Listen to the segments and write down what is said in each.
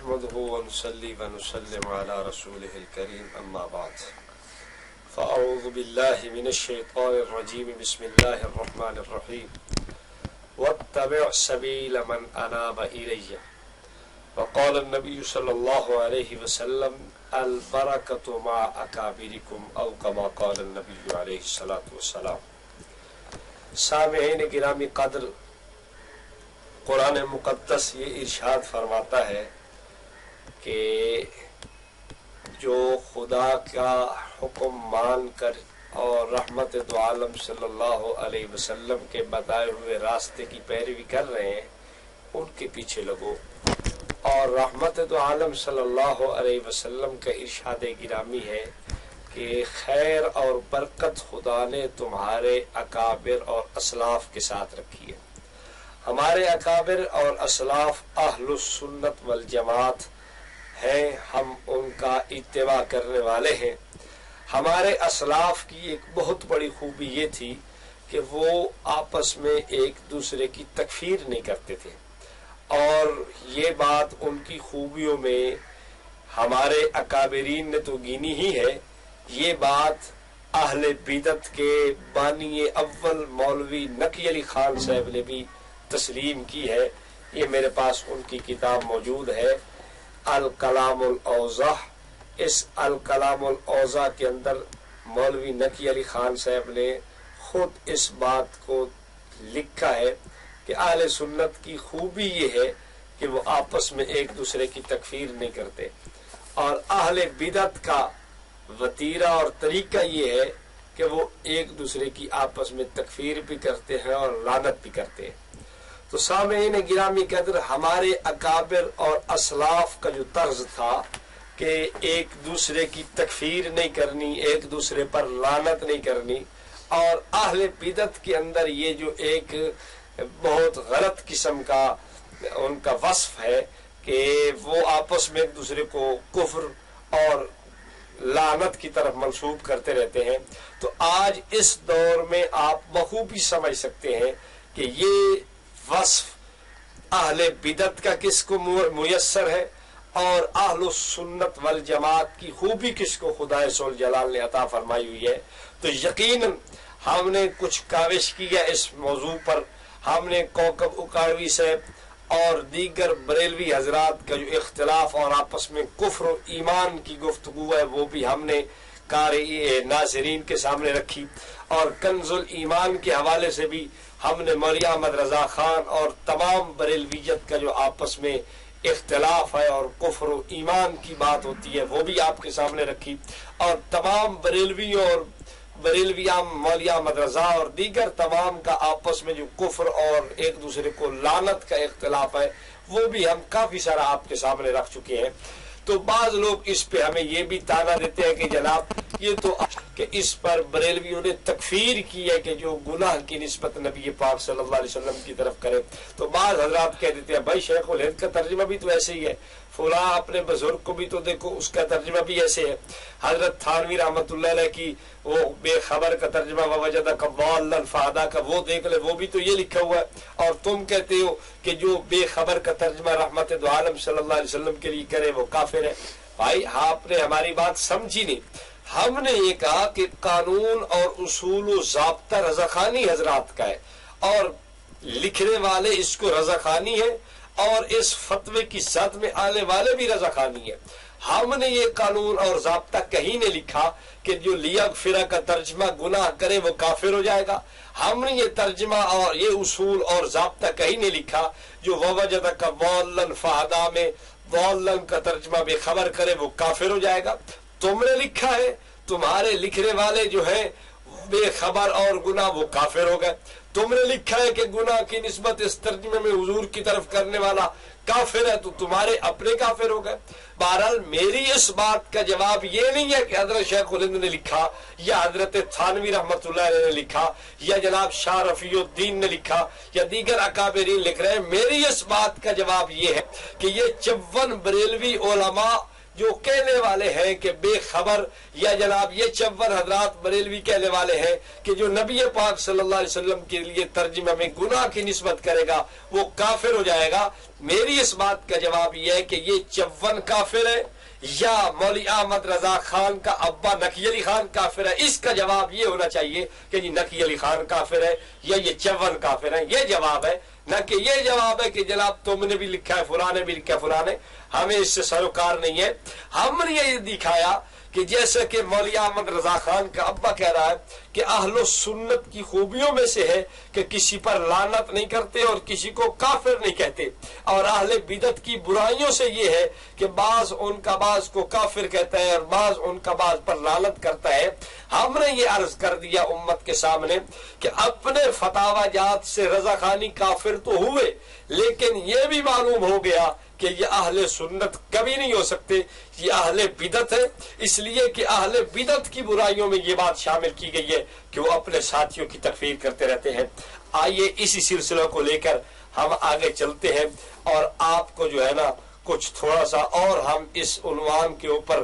نحمده ونصلي ونسلم على رسوله الكريم أما بعد فأعوذ بالله من الشيطان الرجيم بسم الله الرحمن الرحيم واتبع سبيل من أناب إلي وقال النبي صلى الله عليه وسلم البركة مع أكابركم أو كما قال النبي عليه الصلاة والسلام. سامعین گرامی قدر، قرآن مقدس یہ ارشاد فرماتا ہے کہ جو خدا کا حکم مان کر اور رحمت دو عالم صلی اللہ علیہ وسلم کے بتائے ہوئے راستے کی پیروی کر رہے ہیں ان کے پیچھے لگو. اور رحمت دو عالم صلی اللہ علیہ وسلم کا ارشاد گرامی ہے کہ خیر اور برکت خدا نے تمہارے اکابر اور اسلاف کے ساتھ رکھی ہے. ہمارے اکابر اور اسلاف اہل السنت والجماعت ہیں، ہم ان کا اتباع کرنے والے ہیں. ہمارے اسلاف کی ایک بہت بڑی خوبی یہ تھی کہ وہ آپس میں ایک دوسرے کی تکفیر نہیں کرتے تھے، اور یہ بات ان کی خوبیوں میں ہمارے اکابرین نے تو گینی ہی ہے. یہ بات اہل بدعت کے بانی اول مولوی نقی علی خان صاحب نے بھی تسلیم کی ہے. یہ میرے پاس ان کی کتاب موجود ہے الکلام الاوضح. اس الکلام الاوضح کے اندر مولوی نقی علی خان صاحب نے خود اس بات کو لکھا ہے کہ اہل سنت کی خوبی یہ ہے کہ وہ آپس میں ایک دوسرے کی تکفیر نہیں کرتے، اور اہل بدعت کا وتیرہ اور طریقہ یہ ہے کہ وہ ایک دوسرے کی آپس میں تکفیر بھی کرتے ہیں اور لعنت بھی کرتے ہیں. تو سامعین گرامی قدر، ہمارے اکابر اور اسلاف کا جو طرز تھا کہ ایک دوسرے کی تکفیر نہیں کرنی، ایک دوسرے پر لعنت نہیں کرنی، اور اہل بدعت کے اندر یہ جو ایک بہت غلط قسم کا ان کا وصف ہے کہ وہ آپس میں ایک دوسرے کو کفر اور لعنت کی طرف منسوب کرتے رہتے ہیں. تو آج اس دور میں آپ بخوبی سمجھ سکتے ہیں کہ یہ وصف اہل بدعت کا کس کو میسر ہے اور اہل السنت والجماعت کی خوبی کس کو خدا ذوالجلال نے عطا فرمائی ہوئی ہے. تو یقیناً ہم نے کچھ کاوش کیا اس موضوع پر. ہم نے کوکب اکاڑوی صاحب اور دیگر بریلوی حضرات کا جو اختلاف اور آپس میں کفر و ایمان کی گفتگو ہے وہ بھی ہم نے قاری ناظرین کے سامنے رکھی، اور کنز الایمان کے حوالے سے بھی ہم نے مولوی احمد رضا خان اور تمام بریلویت کا جو آپس میں اختلاف ہے اور کفر و ایمان کی بات ہوتی ہے وہ بھی آپ کے سامنے رکھی. اور تمام بریلویوں اور بریلویاں مولوی احمد رضا اور دیگر تمام کا آپس میں جو کفر اور ایک دوسرے کو لعنت کا اختلاف ہے وہ بھی ہم کافی سارا آپ کے سامنے رکھ چکے ہیں. تو بعض لوگ اس پہ ہمیں یہ بھی تانا دیتے ہیں کہ جناب یہ تو کہ اس پر بریلویوں نے تکفیر کی ہے کہ جو گناہ کی نسبت نبی پاک صلی اللہ علیہ وسلم کی طرف کرے. تو بعض حضرات کہہ دیتے ہیں بھائی شیخ الہند کا ترجمہ بھی تو ایسے ہی ہے، فلاں اپنے بزرگ کو بھی تو دیکھو اس کا ترجمہ بھی ایسے ہے. حضرت تھانوی رحمۃ اللہ علیہ کی وہ بے خبر کا ترجمہ ووجدک ضالا فہدی کا وہ دیکھ لے، وہ بھی تو یہ لکھا ہوا ہے. اور تم کہتے ہو کہ جو بے خبر کا ترجمہ رحمت دو عالم صلی اللہ علیہ وسلم کے لیے کرے وہ کافر ہے. بھائی آپ نے ہماری بات سمجھی نہیں. ہم نے یہ کہا کہ قانون اور اصول و ضابطہ رضاخانی حضرات کا ہے، اور لکھنے والے اس کو رضاخانی ہے، اور اس فتوے کی زد میں آنے والے بھی رضاخانی ہے. ہم نے یہ قانون اور ضابطہ کہیں نہیں لکھا کہ جو لیغفر کا ترجمہ گناہ کرے وہ کافر ہو جائے گا. ہم نے یہ ترجمہ اور یہ اصول اور ضابطہ کہیں نہیں لکھا جو ووجدک ضالا فہدی میں ضالا کا ترجمہ بے خبر کرے وہ کافر ہو جائے گا. تم نے لکھا ہے، تمہارے لکھنے والے جو ہیں بے خبر اور گناہ وہ کافر ہو گئے. تم نے لکھا ہے کہ گناہ کی نسبت اس ترجمے میں حضور کی طرف کرنے والا کافر ہے، تو تمہارے اپنے کافر ہو گئے. بہرحال میری اس بات کا جواب یہ نہیں ہے کہ حضرت شیخ الہند نے لکھا یا حضرت تھانوی رحمۃ اللہ علیہ نے لکھا یا جناب شاہ رفیع الدین نے لکھا یا دیگر اکابرین لکھ رہے ہیں. میری اس بات کا جواب یہ ہے کہ یہ 54 بریلوی علماء جو کہنے والے ہیں کہ بے خبر، یا جناب یہ 54 حضرات بریلوی کہنے والے ہیں کہ جو نبی پاک صلی اللہ علیہ وسلم کے لیے ترجمہ میں گناہ کی نسبت کرے گا وہ کافر ہو جائے گا، میری اس بات کا جواب یہ ہے کہ یہ 54 کافر ہے یا مولوی احمد رضا خان کا ابا نقی علی خان کافر ہے؟ اس کا جواب یہ ہونا چاہیے کہ جی نقی علی خان کافر ہے یا یہ 54 کافر ہیں، یہ جواب ہے، نہ کہ یہ جواب ہے کہ جناب تم نے بھی لکھا ہے، فلاں نے بھی لکھا ہے، فلاں نے۔ ہمیں اس سے سروکار نہیں ہے۔ ہم نے یہ دکھایا کہ جیسے کہ مولوی احمد رضا خان کا ابا کہہ رہا ہے کہ اہل سنت کی خوبیوں میں سے ہے کہ کسی پر لعنت نہیں کرتے اور کسی کو کافر نہیں کہتے، اور اہل بدعت کی برائیوں سے یہ ہے کہ بعض ان کا بعض کو کافر کہتا ہے اور بعض ان کا بعض پر لعنت کرتا ہے۔ ہم نے یہ عرض کر دیا امت کے سامنے کہ اپنے فتاوی جات سے رضا خانی کافر تو ہوئے، لیکن یہ بھی معلوم ہو گیا کہ یہ اہل سنت کبھی نہیں ہو سکتے، یہ اہل بدعت ہے، اس لیے کہ اہل بدعت کی برائیوں میں یہ بات شامل کی گئی ہے کہ وہ اپنے ساتھیوں کی تکفیر کرتے رہتے ہیں۔ آئیے اسی سلسلہ کو لے کر ہم آگے چلتے ہیں، اور آپ کو جو ہے نا کچھ تھوڑا سا اور ہم اس عنوان کے اوپر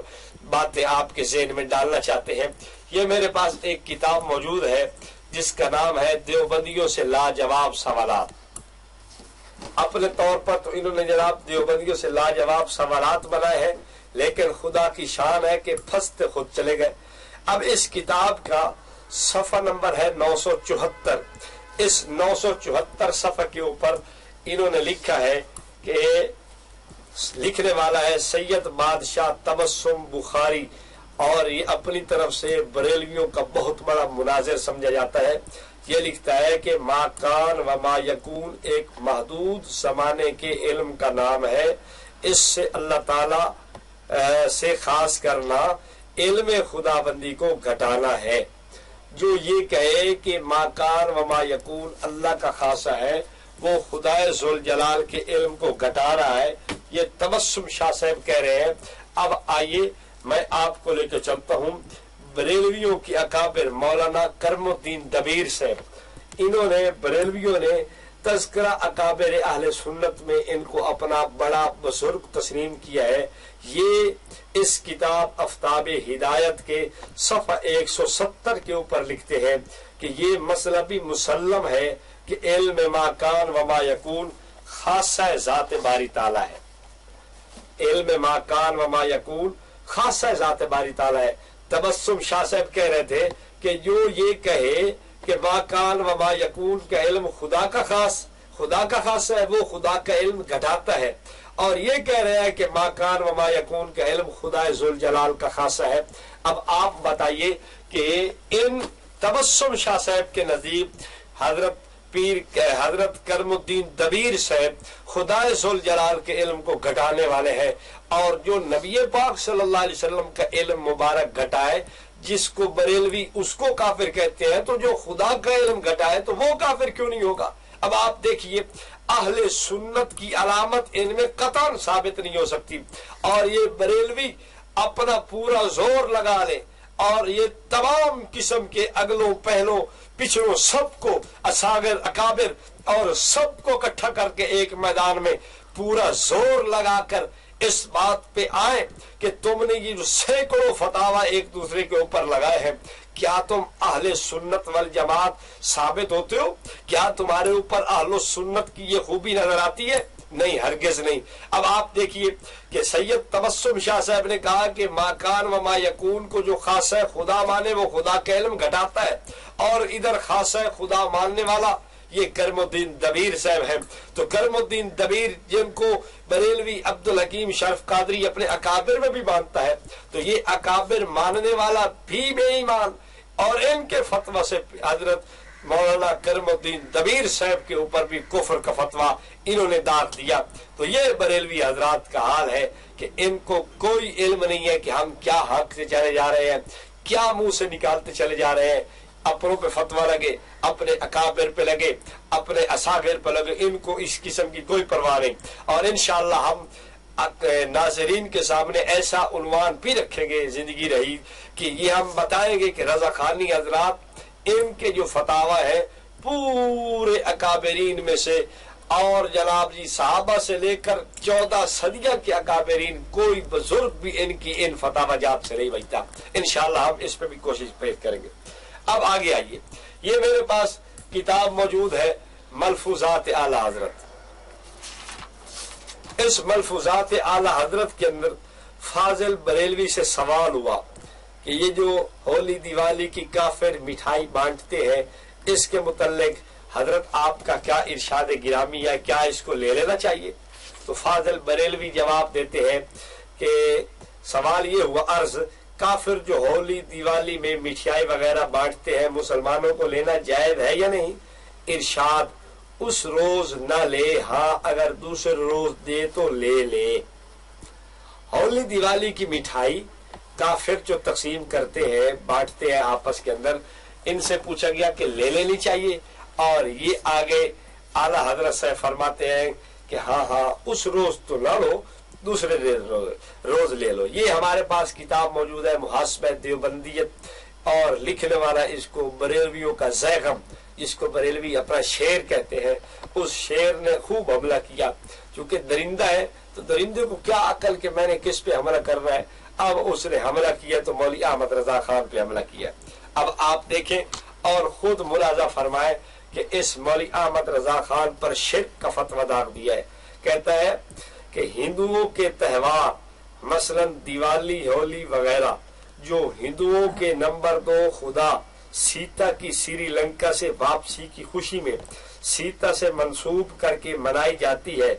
باتیں آپ کے ذہن میں ڈالنا چاہتے ہیں۔ یہ میرے پاس ایک کتاب موجود ہے جس کا نام ہے دیوبندیوں سے لاجواب سوالات۔ اپنے طور پر تو انہوں نے جناب دیوبندیوں سے لاجواب سوالات بنائے ہیں، لیکن خدا کی شان ہے کہ پھنستے خود چلے گئے۔ اب اس کتاب کا صفحہ نمبر ہے 974۔ اس 974 صفحے کے اوپر انہوں نے لکھا ہے کہ لکھنے والا ہے سید بادشاہ تبسم بخاری، اور یہ اپنی طرف سے بریلویوں کا بہت بڑا مناظر سمجھا جاتا ہے۔ یہ لکھتا ہے کہ ما کان و ما یکون ایک محدود زمانے کے علم کا نام ہے، اس سے اللہ تعالی سے خاص کرنا علم خدا بندی کو گھٹانا ہے۔ جو یہ کہے کہ ما کان و ما یکون اللہ کا خاصہ ہے، وہ خدا ذوالجلال کے علم کو گھٹا رہا ہے، یہ تبسم شاہ صاحب کہہ رہے ہیں۔ اب آئیے میں آپ کو لے کے چلتا ہوں بریلویوں کی اکابر مولانا کرم الدین دبیر صاحب۔ انہوں نے بریلویوں نے تذکرہ اکابر اہل سنت میں ان کو اپنا بڑا بزرگ تسلیم کیا ہے۔ یہ اس کتاب آفتاب ہدایت کے صفحہ 170 کے اوپر لکھتے ہیں کہ یہ مسئلہ بھی مسلم ہے کہ علم ما کان و ما یکون خاصہ ذات باری تعالیٰ ہے۔ علم ما کان و ما یکون خاصہ ذات باری تعالیٰ ہے۔ تبسم شاہ صاحب کہہ رہے تھے کہ جو یہ کہے کہ ما کان و ما یکون کا علم خدا کا خاص ہے، وہ خدا کا علم گھٹاتا ہے، اور یہ کہہ رہا ہے کہ ما کان و ما یکون کا علم خدا ذوالجلال کا خاصہ ہے۔ اب آپ بتائیے کہ ان تبسم شاہ صاحب کے نزدیک حضرت کرم الدین دبیر صاحب خدا ذوالجلال کے علم کو گھٹانے والے ہیں، اور جو نبی پاک صلی اللہ علیہ وسلم کا علم مبارک گھٹائے جس کو بریلوی اس کو کافر کہتے ہیں، تو جو خدا کا علم گھٹائے تو وہ کافر کیوں نہیں ہوگا؟ اب آپ دیکھیے اہل سنت کی علامت ان میں قطعاً ثابت نہیں ہو سکتی، اور یہ بریلوی اپنا پورا زور لگا لے اور یہ تمام قسم کے اگلوں پہلوں پچھڑوں سب کو اصاغر اکابر اور سب کو اکٹھا کر کے ایک میدان میں پورا زور لگا کر اس بات پہ آئے کہ تم نے یہ جو سینکڑوں فتاوی ایک دوسرے کے اوپر لگائے ہیں، کیا تم اہل سنت والجماعت ثابت ہوتے ہو؟ کیا تمہارے اوپر اہل سنت کی یہ خوبی نظر آتی ہے؟ نہیں، ہرگز نہیں۔ اب آپ دیکھیے کہ سید تبسم شاہ صاحب نے کہا کہ ما کان و ما یکون کو جو خاصہ خدا مانے وہ خدا کا علم گھٹاتا ہے، اور ادھر خاصہ خدا ماننے والا یہ کرم الدین دبیر صاحب ہیں۔ تو کرم الدین دبیر جن کو بریلوی عبدالحکیم شرف قادری اپنے اکابر میں بھی مانتا ہے، تو یہ اکابر ماننے والا بھی بے ایمان، اور ان کے فتویٰ سے حضرت مولانا کرم الدین دبیر صاحب کے اوپر بھی کفر کا فتویٰ انہوں نے داغ دیا۔ تو یہ بریلوی حضرات کا حال ہے کہ ان کو کوئی علم نہیں ہے کہ ہم کیا حق سے چلے جا رہے ہیں، کیا منہ سے نکالتے چلے جا رہے ہیں۔ اپنوں پہ فتویٰ لگے، اپنے اکابر پہ لگے، اپنے اصاغر پہ لگے، ان کو اس قسم کی کوئی پرواہ نہیں۔ اور انشاءاللہ ہم ناظرین کے سامنے ایسا عنوان بھی رکھیں گے زندگی رہی کہ یہ ہم بتائیں گے کہ رضا خانی حضرات ان کے جو فتاوی ہے پورے اکابرین میں سے اور جناب جی صحابہ سے لے کر 14 صدیہ کے اکابرین کوئی بزرگ بھی ان کی ان فتاویات سے نہیں بچتا. انشاءاللہ ہم اس پہ بھی کوشش پیش کریں گے. اب آگے آئیے، یہ میرے پاس کتاب موجود ہے ملفوظات اعلی حضرت. اس ملفوظات اعلی حضرت کے اندر فاضل بریلوی سے سوال ہوا کہ یہ جو ہولی دیوالی کی کافر مٹھائی بانٹتے ہیں اس کے متعلق حضرت آپ کا کیا ارشاد گرامی ہے، کیا اس کو لے لینا چاہیے؟ تو فاضل بریلوی جواب دیتے ہیں کہ سوال یہ ہوا، عرض کافر جو ہولی دیوالی میں مٹھائی وغیرہ بانٹتے ہیں مسلمانوں کو لینا جائز ہے یا نہیں؟ ارشاد اس روز نہ لے، ہاں اگر دوسرے روز دے تو لے لے. ہولی دیوالی کی مٹھائی کافر جو تقسیم کرتے ہیں بانٹتے ہیں آپس کے اندر، ان سے پوچھا گیا کہ لے لینی چاہیے، اور یہ آگے اعلی حضرت سے فرماتے ہیں کہ ہاں اس روز تو نہ لو، دوسرے روز لے لو. یہ ہمارے پاس کتاب موجود ہے محاسبہ دیوبندیت، اور لکھنے والا اس کو بریلویوں کا زیغم، جس کو بریلوی اپنا شعر کہتے ہیں، اس شعر نے خوب حملہ کیا. چونکہ درندہ ہے تو درندے کو کیا عقل کہ میں نے کس پہ حملہ کرنا ہے. اب اس نے حملہ کیا تو مولوی احمد رضا خان پہ حملہ کیا. اب آپ دیکھیں اور خود ملاحظہ فرمائیں کہ اس مولوی احمد رضا خان پر شرک کا فتویٰ داغ دیا ہے. کہتا ہے کہ ہندوؤں کے تہوار مثلا دیوالی ہولی وغیرہ جو ہندوؤں کے نمبر 2 خدا سیتا کی سری لنکا سے واپسی کی خوشی میں سیتا سے منسوب کر کے منائی جاتی ہے،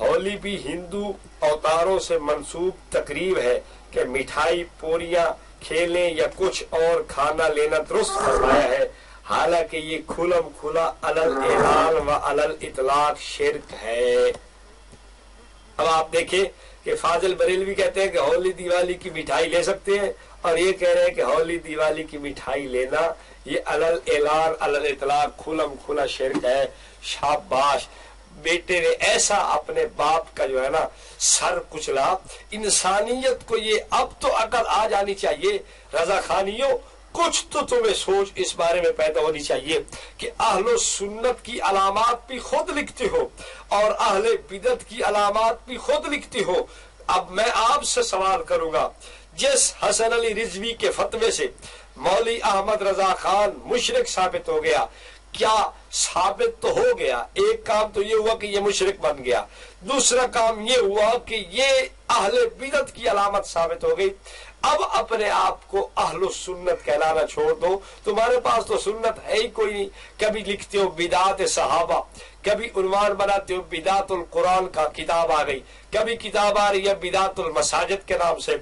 ہولی بھی ہندو اوتاروں سے منسوب تقریب ہے کہ مٹھائی پوریاں کھیلیں یا کچھ اور کھانا لینا درست فرمایا ہے، حالانکہ یہ کھلم کھلا علل اعلان و علل اطلاق شرک ہے. اب آپ دیکھیں کہ فاضل بریلوی کہتے ہیں کہ ہولی دیوالی کی مٹھائی لے سکتے ہیں، اور یہ کہہ رہے ہیں کہ ہولی دیوالی کی مٹھائی لینا یہ علل اعلان علل اطلاق کھلم کھلا شرک ہے. شاباش بیٹے نے ایسا اپنے باپ کا جو ہے نا سر کچلا. انسانیت کو یہ اب تو عقل آ جانی چاہیے. رضا خانیوں کچھ تو تمہیں سوچ اس بارے میں پیدا ہونی چاہیے کہ اہل سنت کی علامات بھی خود لکھتے ہو اور اہل بدعت کی علامات بھی خود لکھتے ہو. اب میں آپ سے سوال کروں گا، جس حسن علی رضوی کے فتوے سے مولوی احمد رضا خان مشرک ثابت ہو گیا، کیا ثابت تو ہو گیا، ایک کام تو یہ ہوا کہ یہ مشرک بن گیا، دوسرا کام یہ ہوا کہ یہ اہل بدعت کی علامت ثابت ہو گئی. اب اپنے آپ کو اہل سنت کہلانا چھوڑ دو. تمہارے پاس تو سنت ہے ہی کوئی نہیں. کبھی لکھتے ہو بدعات صحابہ، کبھی عنوان بناتے ہو بدعات القرآن کا کتاب آ گئی، کبھی کتاب آ رہی ہے بدعات المساجد کے نام سے.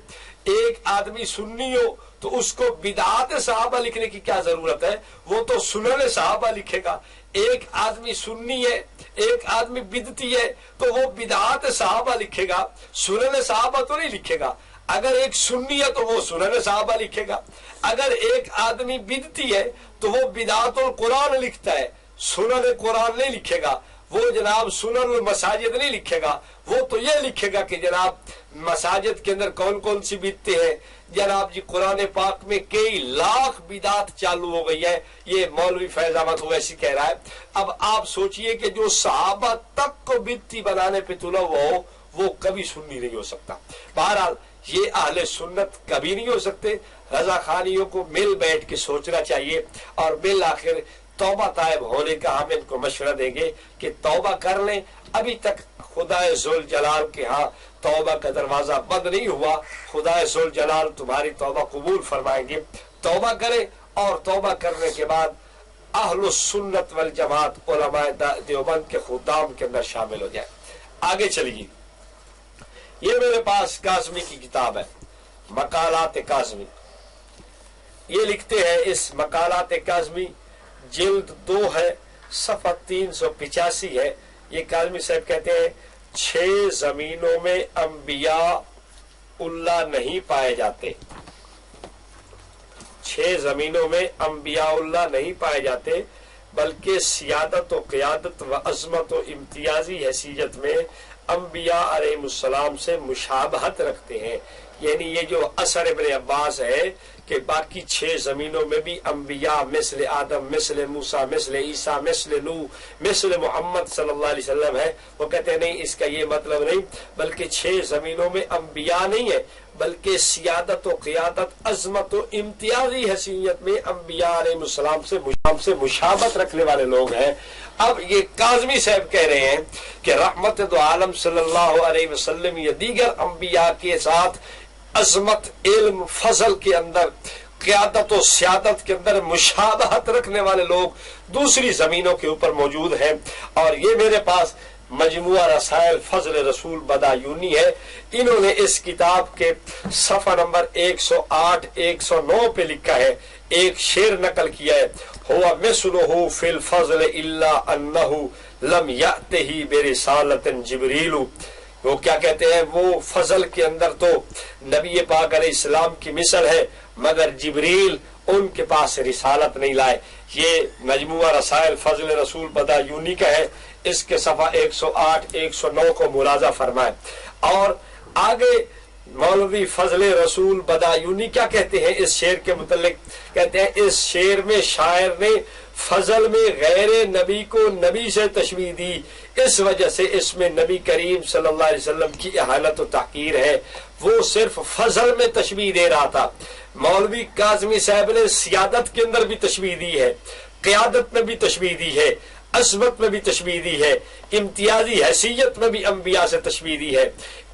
ایک آدمی سنی ہو تو اس کو بدعات صحابہ لکھنے کی کیا ضرورت ہے؟ وہ تو سنن صحابہ لکھے گا. ایک آدمی سنی ہے، ایک آدمی بدعتی ہے تو وہ بدعات صحابہ لکھے گا، سنن صحابہ تو نہیں لکھے گا. اگر ایک سنی ہے تو وہ سنن صحابہ لکھے گا. اگر ایک آدمی بدعتی ہے تو وہ بدعات القرآن لکھتا ہے، سنن قرآن نہیں لکھے گا. وہ جناب سنن المساجد نہیں لکھے گا. وہ تو یہ لکھے گا کہ جناب مساجد کے اندر کون کون سی بدعتیں ہیں. جناب جی قرآن پاک میں کئی لاکھ بدعت چالو ہو گئی ہے، یہ مولوی فیض احمد اویسی کہہ رہا ہے. اب آپ سوچئے کہ جو صحابہ تک کو بدعتی بنانے پہ تلا ہوا ہو وہ کبھی سنی نہیں ہو سکتا. بہرحال یہ اہل سنت کبھی نہیں ہو سکتے. رضا خانیوں کو مل بیٹھ کے سوچنا چاہیے، اور بالآخر توبہ طائب ہونے کا ہم ان کو مشورہ دیں گے کہ توبہ کر لیں. ابھی تک خدا ذوالجلال کے ہاں توبہ کا دروازہ بند نہیں ہوا. خدا ذوالجلال تمہاری توبہ قبول فرمائیں گے. توبہ کریں، اور توبہ کرنے کے بعد اہل السنت والجماعت علماء دیوبند کے خدام کے اندر شامل ہو جائے. آگے چلیے، یہ میرے پاس کاظمی کی کتاب ہے مقالات کاظمی. یہ لکھتے ہیں اس مقالات کاظمی جلد 2 ہے، صفحہ 385 ہے. یہ کاظمی صاحب کہتے ہیں 6 زمینوں میں انبیاء اللہ نہیں پائے جاتے. 6 زمینوں میں انبیاء اللہ نہیں پائے جاتے، بلکہ سیادت و قیادت و عظمت و امتیازی حیثیت میں انبیاء علیہ السلام سے مشابہت رکھتے ہیں. یعنی یہ جو اثر ابن عباس ہے کہ باقی 6 زمینوں میں بھی انبیاء مثل آدم، مثل موسیٰ، مثل عیسیٰ، مثل نوح، مثل محمد صلی اللہ علیہ وسلم ہے، وہ کہتے ہیں نہیں، اس کا یہ مطلب نہیں، بلکہ 6 زمینوں میں انبیاء نہیں ہے، بلکہ سیادت و قیادت، عظمت و امتیازی حیثیت میں انبیاء علیہ السلام سے مشابہت رکھنے والے لوگ ہیں۔ اب یہ کاظمی صاحب کہہ رہے ہیں کہ رحمت دو عالم صلی اللہ علیہ وسلم یا دیگر انبیاء کے ساتھ عظمت، علم، فضل کے اندر، قیادت و سیادت کے اندر مشابہت رکھنے والے لوگ دوسری زمینوں کے اوپر موجود ہیں، اور یہ میرے پاس مجموعہ رسائل فضل رسول بدایونی ہے، انہوں نے اس کتاب کے صفحہ نمبر 108 109 پہ لکھا ہے، ایک شعر نقل کیا ہے، ہوا مثلہ فی الفضل الا انہ لم یأتہ برسالۃ جبریل۔ وہ کیا کہتے ہیں، وہ فضل کے اندر تو نبی پاک علیہ السلام کی مثل ہے، مگر جبریل ان کے پاس رسالت نہیں لائے۔ یہ مجموعہ رسائل فضل رسول بدایونی کا ہے، اس کے صفحہ 108 109 کو ملاحظہ فرمائے۔ اور آگے مولوی فضل رسول بدایونی کیا کہتے ہیں اس شعر کے متعلق، کہتے ہیں اس شعر میں شاعر نے فضل میں غیر نبی کو نبی سے تشبیہ دی، اس وجہ سے اس میں نبی کریم صلی اللہ علیہ وسلم کی اہانت و تحقیر ہے، وہ صرف فضل میں تشبیہ دے رہا تھا۔ مولوی کاظمی صاحب نے سیادت کے اندر بھی تشبیہ دی ہے، قیادت میں بھی تشبیہ دی ہے، عظمت میں بھی تشبیہ دی ہے، امتیازی حیثیت میں بھی انبیاء سے تشبیہ دی ہے۔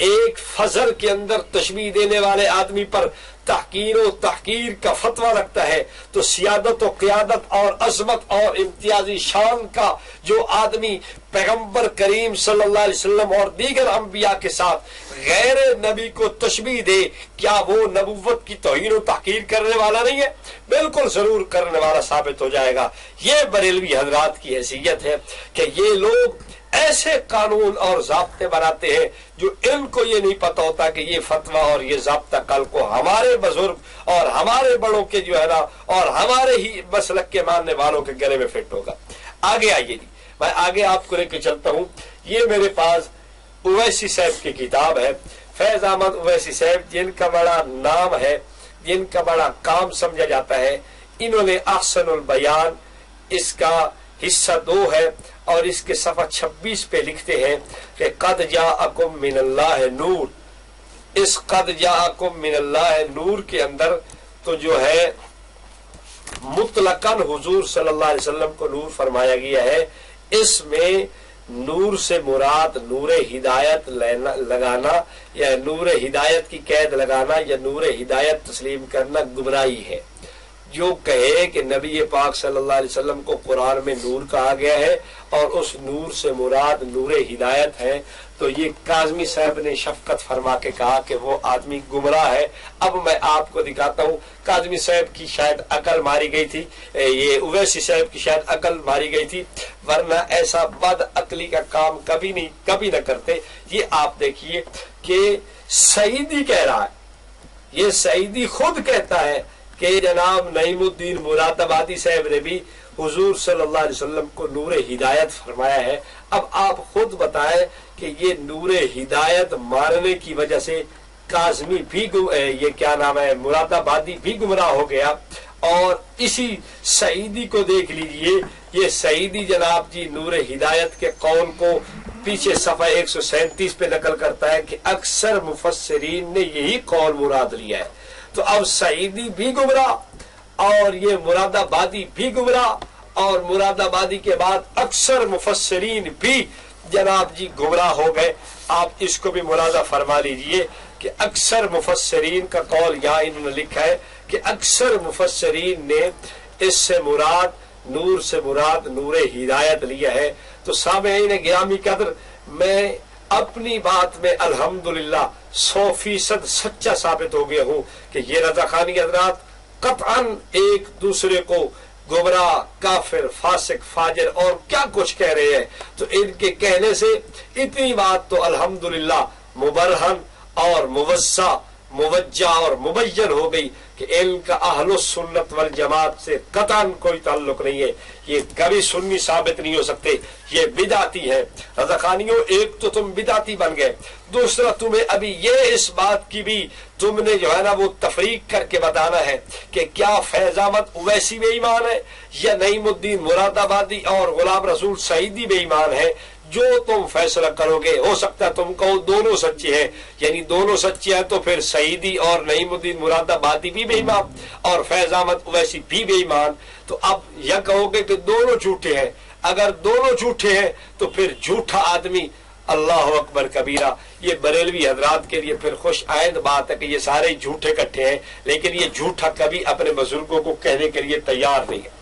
ایک فضل کے اندر تشبیہ دینے والے آدمی پر تحقیر و تحقیر کا فتویٰ لگتا ہے، تو سیادت و قیادت اور عظمت اور امتیازی شان کا جو آدمی پیغمبر کریم صلی اللہ علیہ وسلم اور دیگر انبیاء کے ساتھ غیر نبی کو تشبیہ دے، کیا وہ نبوت کی توہین و تحقیر کرنے والا نہیں ہے؟ بالکل ضرور کرنے والا ثابت ہو جائے گا۔ یہ بریلوی حضرات کی حیثیت ہے کہ یہ لوگ ایسے قانون اور ضابطے بناتے ہیں جو ان کو یہ نہیں پتا ہوتا کہ یہ فتویٰ اور یہ ضابطہ کل کو ہمارے بزرگ اور ہمارے بڑوں کے جو ہے نا اور ہمارے ہی مسلک کے ماننے والوں کے گلے میں فٹ ہوگا۔ آگے آئیے جی، میں آگے آپ کو لے کے چلتا ہوں۔ یہ میرے پاس اویسی صاحب کی کتاب ہے، فیض احمد اویسی صاحب، جن کا بڑا نام ہے، جن کا بڑا کام سمجھا جاتا ہے۔ انہوں نے احسن البیان، اس کا حصہ 2 ہے، اور اس کے صفحہ 26 پہ لکھتے ہیں کہ قد جاءکم من اللہ نور۔ اس قد جاءکم من اللہ نور کے اندر تو جو ہے مطلقاً حضور صلی اللہ علیہ وسلم کو نور فرمایا گیا ہے۔ اس میں نور سے مراد نور ہدایت لگانا یا نور ہدایت کی قید لگانا یا نور ہدایت تسلیم کرنا گمراہی ہے۔ جو کہے کہ نبی پاک صلی اللہ علیہ وسلم کو قرآن میں نور کہا گیا ہے اور اس نور سے مراد نور ہدایت ہے، تو یہ کاظمی صاحب نے شفقت فرما کے کہا کہ وہ آدمی گمراہ ہے۔ اب میں آپ کو دکھاتا ہوں، کاظمی صاحب کی شاید عقل ماری گئی تھی، یہ اویسی صاحب کی شاید عقل ماری گئی تھی، ورنہ ایسا بد عقلی کا کام کبھی نہ کرتے۔ یہ آپ دیکھیے کہ سعیدی کہہ رہا ہے، یہ سعیدی خود کہتا ہے کہ جناب نعیم الدین مراد آبادی صاحب نے بھی حضور صلی اللہ علیہ وسلم کو نور ہدایت فرمایا ہے۔ اب آپ خود بتائیں کہ یہ نور ہدایت ماننے کی وجہ سے کاظمی بھی یہ کیا نام ہے مراد آبادی بھی گمراہ ہو گیا، اور اسی سعیدی کو دیکھ لیجئے، یہ سعیدی جناب جی نور ہدایت کے قول کو پیچھے صفحہ 137 پہ نقل کرتا ہے کہ اکثر مفسرین نے یہی قول مراد لیا ہے۔ تو اب سعیدی بھی گمراہ اور یہ مراد آبادی بھی گمراہ، اور مراد آبادی کے بعد اکثر مفسرین بھی جناب جی گمراہ ہو گئے۔ آپ اس کو بھی ملاحظہ فرما لیجئے کہ اکثر مفسرین کا قول یہاں انہوں نے لکھا ہے کہ اکثر مفسرین نے اس سے مراد نور ہدایت لیا ہے۔ تو سامعین گرامی قدر، میں اپنی بات میں الحمدللہ 100% سچا ثابت ہو گیا ہوں کہ یہ رضا خانی حضرات قطعاً ایک دوسرے کو گمراہ، کافر، فاسق، فاجر اور کیا کچھ کہہ رہے ہیں۔ تو ان کے کہنے سے اتنی بات تو الحمدللہ مبرہن اور موضح موجہ اور مبین ہو گئی کہ ان کا اہل السنت والجماعت سے قطعاً کوئی تعلق نہیں ہے، یہ کبھی سنی ثابت نہیں ہو سکتے، یہ بدعتی ہے۔ رضاخانیوں، ایک تو تم بدعتی بن گئے، دوسرا تمہیں ابھی یہ اس بات کی بھی تم نے جو ہے نا وہ تفریق کر کے بتانا ہے کہ کیا فیض احمد اویسی بے ایمان ہے یا نعیم الدین مراد آبادی اور غلام رسول سعیدی بے ایمان ہے۔ جو تم فیصلہ کرو گے، ہو سکتا ہے تم کہو دونوں سچے ہیں، یعنی دونوں سچے ہیں تو پھر سعیدی اور نعیم الدین مراد آبادی بھی بے ایمان اور فیض احمد اویسی بھی بے ایمان، تو اب یہ کہو گے کہ دونوں جھوٹے ہیں۔ اگر دونوں جھوٹے ہیں تو پھر جھوٹا آدمی، اللہ اکبر کبیرہ، یہ بریلوی حضرات کے لیے پھر خوش آئند بات ہے کہ یہ سارے جھوٹے کٹھے ہیں، لیکن یہ جھوٹا کبھی اپنے بزرگوں کو کہنے کے لیے تیار نہیں ہے۔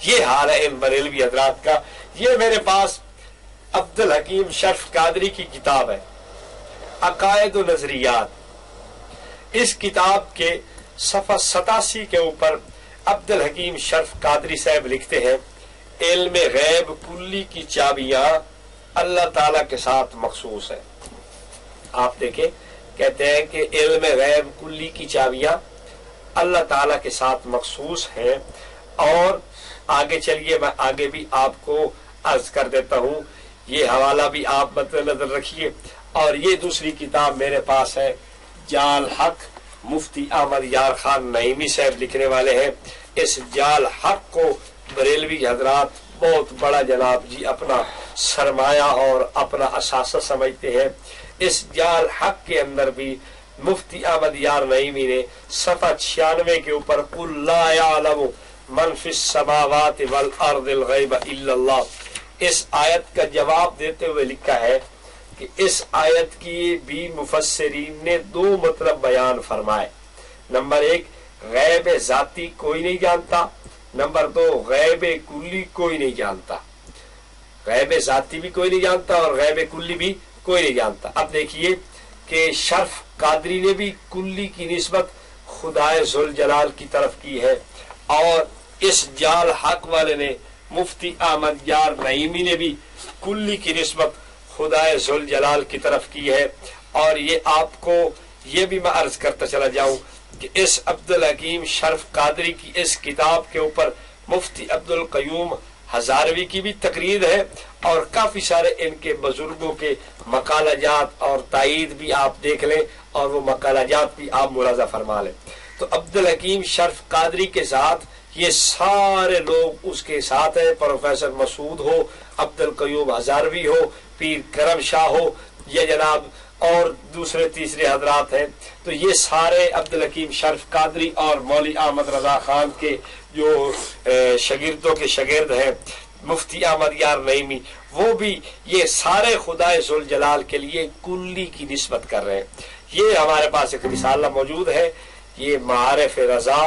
یہ حال ہے ان بریلوی حضرات کا۔ یہ میرے پاس عبدالحکیم شرف قادری کی کتاب ہے، عقائد و نظریات۔ اس کتاب کے صفحہ 87 کے اوپر عبدالحکیم شرف قادری صاحب لکھتے ہیں، علم غیب کلی کی چابیاں اللہ تعالیٰ کے ساتھ مخصوص ہے۔ آپ دیکھیں، کہتے ہیں کہ علم غیب کلی کی چابیاں اللہ تعالیٰ کے ساتھ مخصوص ہیں۔ اور آگے چلیے، میں آگے بھی آپ کو عرض کر دیتا ہوں، یہ حوالہ بھی آپ مد نظر رکھیے۔ اور یہ دوسری کتاب میرے پاس ہے، جال حق، مفتی احمد یار خان نعیمی صاحب لکھنے والے ہیں۔ اس جال حق کو بریلوی حضرات بہت بڑا جناب جی اپنا سرمایہ اور اپنا اثاثہ سمجھتے ہیں۔ اس جال حق کے اندر بھی مفتی احمد یار نعیمی نے صفحہ 96 کے اوپر قُلْ لَا يَعْلَمُ مَنْ فِي السَّمَاوَاتِ وَالْأَرْضِ الْغَيْبَ إِلَّا اللَّهُ، اس آیت کا جواب دیتے ہوئے لکھا ہے کہ اس آیت کی بھی مفسرین نے دو مطلب بیان فرمائے۔ نمبر ایک، غیب ذاتی کوئی نہیں جانتا، نمبر دو، غیب کلی کوئی نہیں جانتا۔ غیب ذاتی بھی کوئی نہیں جانتا اور غیب کلی بھی کوئی نہیں جانتا۔ اب دیکھیے کہ شرف قادری نے بھی کلی کی نسبت خدائے ذوالجلال کی طرف کی ہے، اور اس جال حق والے نے مفتی احمد یار نعیمی نے بھی کلی کی نسبت خدائے ذوالجلال کی طرف کی ہے۔ اور یہ آپ کو یہ بھی میں عرض کرتا چلا جاؤں کہ اس عبدالحکیم شرف قادری کی اس کتاب کے اوپر مفتی عبدالقیوم ہزاروی کی بھی تقریر ہے، اور کافی سارے ان کے بزرگوں کے مقالہ جات اور تائید بھی آپ دیکھ لیں، اور وہ مقالہ جات بھی آپ ملاحظہ فرما لیں۔ تو عبدالحکیم شرف قادری کے ساتھ یہ سارے لوگ اس کے ساتھ ہیں، پروفیسر مسعود ہو، عبدالقیوم ہزاروی ہو، پیر کرم شاہ ہو، یہ جناب اور دوسرے تیسرے حضرات ہیں۔ تو یہ سارے عبدالحکیم شرف قادری اور مولوی احمد رضا خان کے جو شاگردوں کے شاگرد ہیں، مفتی احمد یار نعیمی، وہ بھی یہ سارے خدائے ذوالجلال کے لیے کلی کی نسبت کر رہے ہیں۔ یہ ہمارے پاس ایک رسالہ موجود ہے، یہ معارف رضا،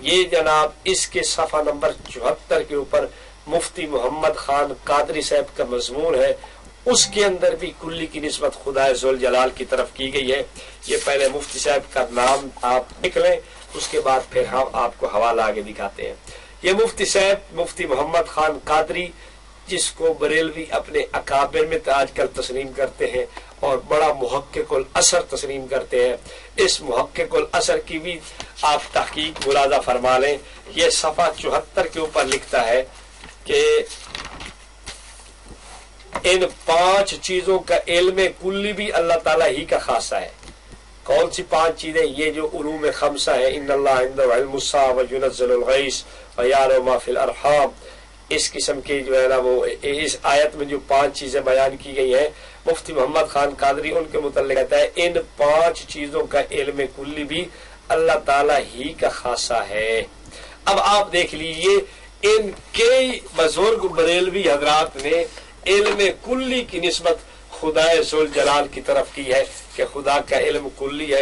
یہ جناب اس کے صفحہ نمبر 74 کے اوپر مفتی محمد خان قادری صاحب کا مضمون ہے، اس کے اندر بھی کلی کی نسبت خدائے ذوالجلال کی طرف کی گئی ہے۔ یہ پہلے مفتی صاحب کا نام آپ لکھ لیں، اس کے بعد پھر ہم آپ کو حوالہ آگے دکھاتے ہیں۔ یہ مفتی صاحب مفتی محمد خان قادری، جس کو بریلوی اپنے اکابر میں آج کل تسلیم کرتے ہیں اور بڑا محقق الاثر تسلیم کرتے ہیں، اس محقق الاثر کی بھی آپ تحقیق ملاحظہ فرما لیں۔ یہ صفحہ 74 کے اوپر لکھتا ہے کہ ان 5 چیزوں کا علم کلی بھی اللہ تعالیٰ ہی کا خاصہ ہے۔ کون سی 5 چیزیں؟ یہ جو علوم خمسہ ہے، ان اللہ عنده علم الساعة وینزل الغیث ویعلم ما فی الارحام، اس قسم کے جو ہے نا وہ اس آیت میں جو 5 چیزیں بیان کی گئی ہیں، مفتی محمد خان قادری ان کے متعلق کہتا ہے ان 5 چیزوں کا علم کلی بھی اللہ تعالیٰ ہی کا خاصہ ہے۔ اب آپ دیکھ لیجئے، ان کئی بزرگ بریلوی حضرات نے علم کلی کی نسبت خدائے ذوالجلال کی طرف کی ہے کہ خدا کا علم کلی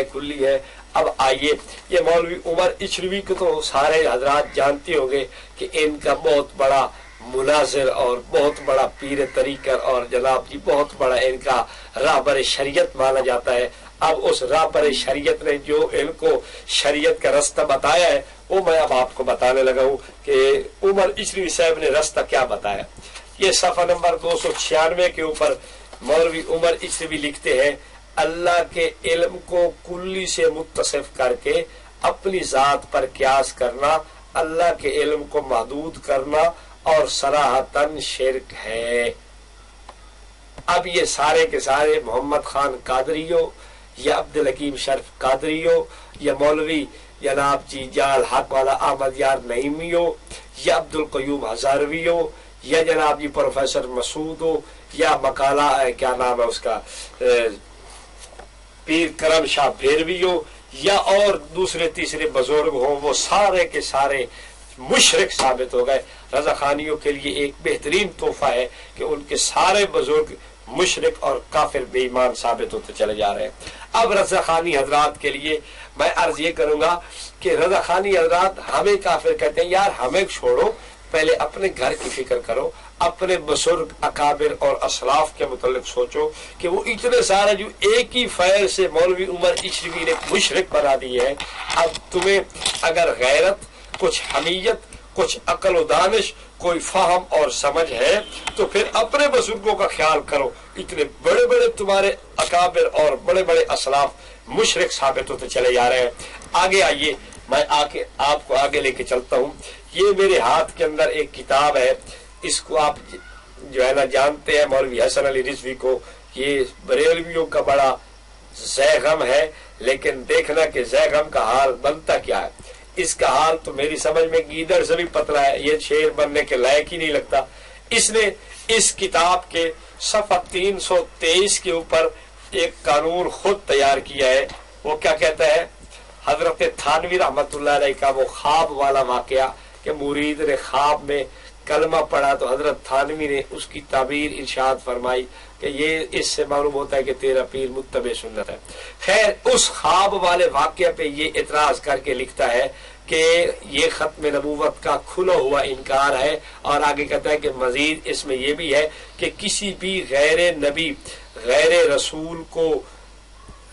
ہے۔ اب آئیے، یہ مولوی عمر اچھروی کو تو سارے حضرات جانتے ہوں گے کہ ان کا بہت بڑا مناظر اور بہت بڑا پیر طریقہ اور جناب جی بہت بڑا ان کا راہبر شریعت مانا جاتا ہے۔ اب اس راہبر شریعت نے جو ان کو شریعت کا رستہ بتایا ہے، وہ میں اب آپ کو بتانے لگا ہوں کہ عمر اچھروی صاحب نے رستہ کیا بتایا۔ یہ صفحہ نمبر 296 کے اوپر مولوی عمر اچھروی لکھتے ہیں، اللہ کے علم کو کلی سے متصف کر کے اپنی ذات پر قیاس کرنا اللہ کے علم کو محدود کرنا اور صراحتاً شرک ہے۔ اب یہ سارے کے سارے محمد خان قادری ہو یا عبدالحکیم شرف قادری ہو یا مولوی جناب جی جال حق والا احمد یار نعیمی ہو یا عبدالقیوم ہزاروی ہو یا جناب جی پروفیسر مسعود ہو یا مقالہ کیا نام ہے اس کا پیر کرم شاہ بھیروی ہو یا اور دوسرے تیسرے بزرگ ہوں، وہ سارے کے سارے مشرک ثابت ہو گئے۔ رضا خانیوں کے لیے ایک بہترین تحفہ ہے کہ ان کے سارے بزرگ مشرک اور کافر بے ایمان ثابت ہوتے چلے جا رہے ہیں۔ اب رضا خانی حضرات کے لیے میں عرض یہ کروں گا کہ رضا خانی حضرات ہمیں کافر کہتے ہیں، یار ہمیں چھوڑو، پہلے اپنے گھر کی فکر کرو، اپنے بزرگ اکابر اور اسلاف کے متعلق سوچو کہ وہ اتنے سارے جو ایک ہی فیر سے مولوی عمر عشرفی نے مشرک بنا دی ہے۔ اب تمہیں اگر غیرت، کچھ حمیت، کچھ عقل و دانش، کوئی فہم اور سمجھ ہے تو پھر اپنے بزرگوں کا خیال کرو۔ اتنے بڑے بڑے تمہارے اکابر اور بڑے بڑے اسلاف مشرک ثابت ہوتے چلے جا رہے ہیں۔ آگے آئیے، میں آپ کو آگے لے کے چلتا ہوں۔ یہ میرے ہاتھ کے اندر ایک کتاب ہے، اس کو آپ جو ہے نا جانتے ہیں مولوی حسن علی رضوی کو، یہ بریلویوں کا بڑا زیغم ہے، لیکن دیکھنا کہ زیغم کا حال بنتا کیا ہے۔ اس کا حال تو میری سمجھ میں گیدڑ سے بھی پتلا ہے، یہ شیر بننے کے لائق ہی نہیں لگتا۔ اس نے اس کتاب کے صفحہ 323 کے اوپر ایک قانون خود تیار کیا ہے۔ وہ کیا کہتا ہے؟ حضرت تھانوی رحمت اللہ علیہ کا وہ خواب والا واقعہ کہ مرید نے خواب میں کلمہ پڑھا تو حضرت تھانوی نے اس کی تعبیر ارشاد فرمائی کہ یہ اس سے معلوم ہوتا ہے کہ تیرا پیر متبع سنت ہے۔ خیر، اس خواب والے واقعہ پہ یہ اعتراض کر کے لکھتا ہے کہ یہ ختم نبوت کا کھلا ہوا انکار ہے، اور آگے کہتا ہے کہ مزید اس میں یہ بھی ہے کہ کسی بھی غیر نبی غیر رسول کو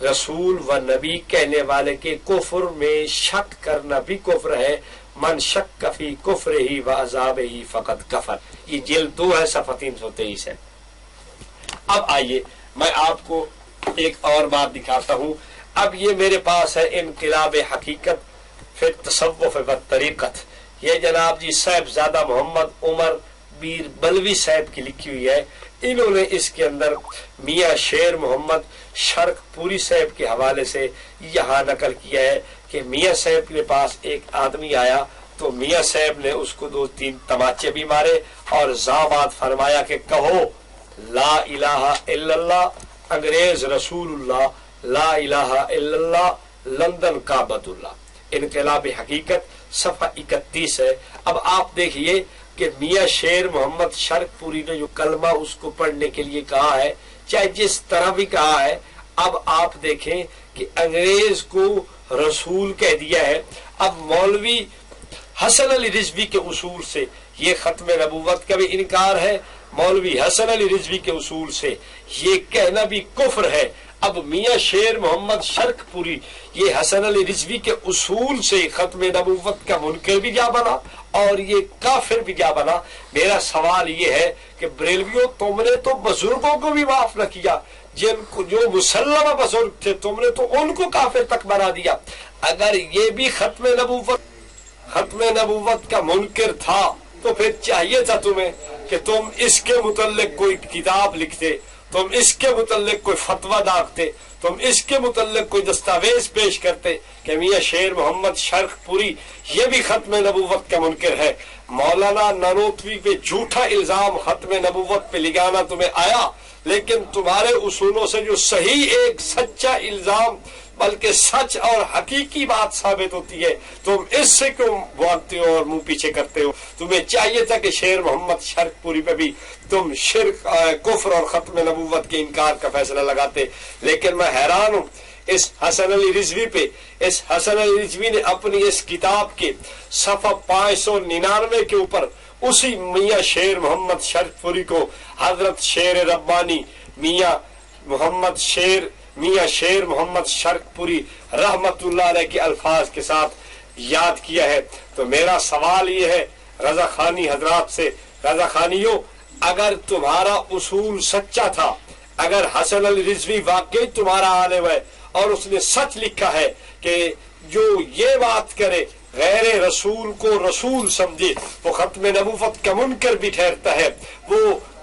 رسول و نبی کہنے والے کے کفر میں شک کرنا بھی کفر ہے۔ من شک فی کفر ہی و عذاب ہی فقط کفر۔ یہ جلد 2 ہے، صفحہ 323 ہے۔ اب آئیے میں آپ کو ایک اور بات دکھاتا ہوں۔ اب یہ میرے پاس ہے انقلاب حقیقت فی التصوف و طریقت، یہ جناب جی صاحبزادہ محمد عمر بیر بلوی صاحب کی لکھی ہوئی ہے۔ انہوں نے اس کے اندر میاں شیر محمد شرق پوری صاحب کے حوالے سے یہاں نقل کیا ہے کہ میاں صاحب کے پاس ایک آدمی آیا تو میاں صاحب نے اس کو 2-3 تماچے بھی مارے اور زامات فرمایا کہ کہو لا الہ الا اللہ، انگریز رسول اللہ، لا الہ الا اللہ، لندن کعبۃ اللہ۔ انقلاب حقیقت صفحہ 31 ہے۔ اب آپ دیکھیے کہ میاں شیر محمد شرق پوری نے جو کلمہ اس کو پڑھنے کے لیے کہا ہے، چاہے جس طرح بھی کہا ہے، اب آپ دیکھیں کہ انگریز کو رسول کہہ دیا ہے۔ اب مولوی حسن علی رضوی کے اصول سے یہ ختم نبوت کا بھی انکار ہے، مولوی حسن علی رضوی کے اصول سے یہ کہنا بھی کفر ہے۔ اب میاں شیر محمد شرق پوری یہ حسن علی رضوی کے اصول سے ختم نبوت کا منکر بھی جا بنا اور یہ کافر بھی جا بنا۔ میرا سوال یہ ہے کہ بریلویوں، تم نے تو بزرگوں کو بھی معاف نہ کیا، جن کو جو مسلمہ بزرگ تھے تم نے تو ان کو کافر تک بنا دیا۔ اگر یہ بھی ختم نبوت کا منکر تھا تو پھر چاہیے تھا تمہیں کہ تم اس کے متعلق کوئی کتاب لکھتے، تم اس کے متعلق کوئی فتویٰ داغتے، تم اس کے متعلق کوئی دستاویز پیش کرتے کہ میاں شیر محمد شرق پوری یہ بھی ختم نبوت کا منکر ہے۔ مولانا نانوتوی پہ جھوٹا الزام ختم نبوت پہ لگانا تمہیں آیا، لیکن تمہارے اصولوں سے جو صحیح ایک سچا الزام بلکہ سچ اور حقیقی بات ثابت ہوتی ہے تم اس سے کیوں بھاگتے ہو اور منہ پیچھے کرتے ہو؟ تمہیں چاہیے تھا کہ شیر محمد شرق پوری پہ بھی تم شرک، کفر اور ختم نبوت کے انکار کا فیصلہ لگاتے۔ لیکن میں حیران ہوں اس حسن علی رضوی پہ۔ اس حسن علی رضوی نے اپنی اس کتاب کے صفحہ 599 کے اوپر اسی میاں شیر محمد شرق پوری کو حضرت شیر ربانی میاں شیر محمد شرق پوری رحمت اللہ علیہ کے الفاظ کے ساتھ یاد کیا ہے۔ تو میرا سوال یہ ہے رضا خانی حضرات سے، رضا خانیوں، اگر تمہارا اصول سچا تھا، اگر حسن علی رضوی واقعی تمہارا عالم ہے اور اس نے سچ لکھا ہے کہ جو یہ بات کرے غیر رسول کو رسول سمجھے وہ ختم نبوت کا منکر بھی ٹھہرتا ہے، وہ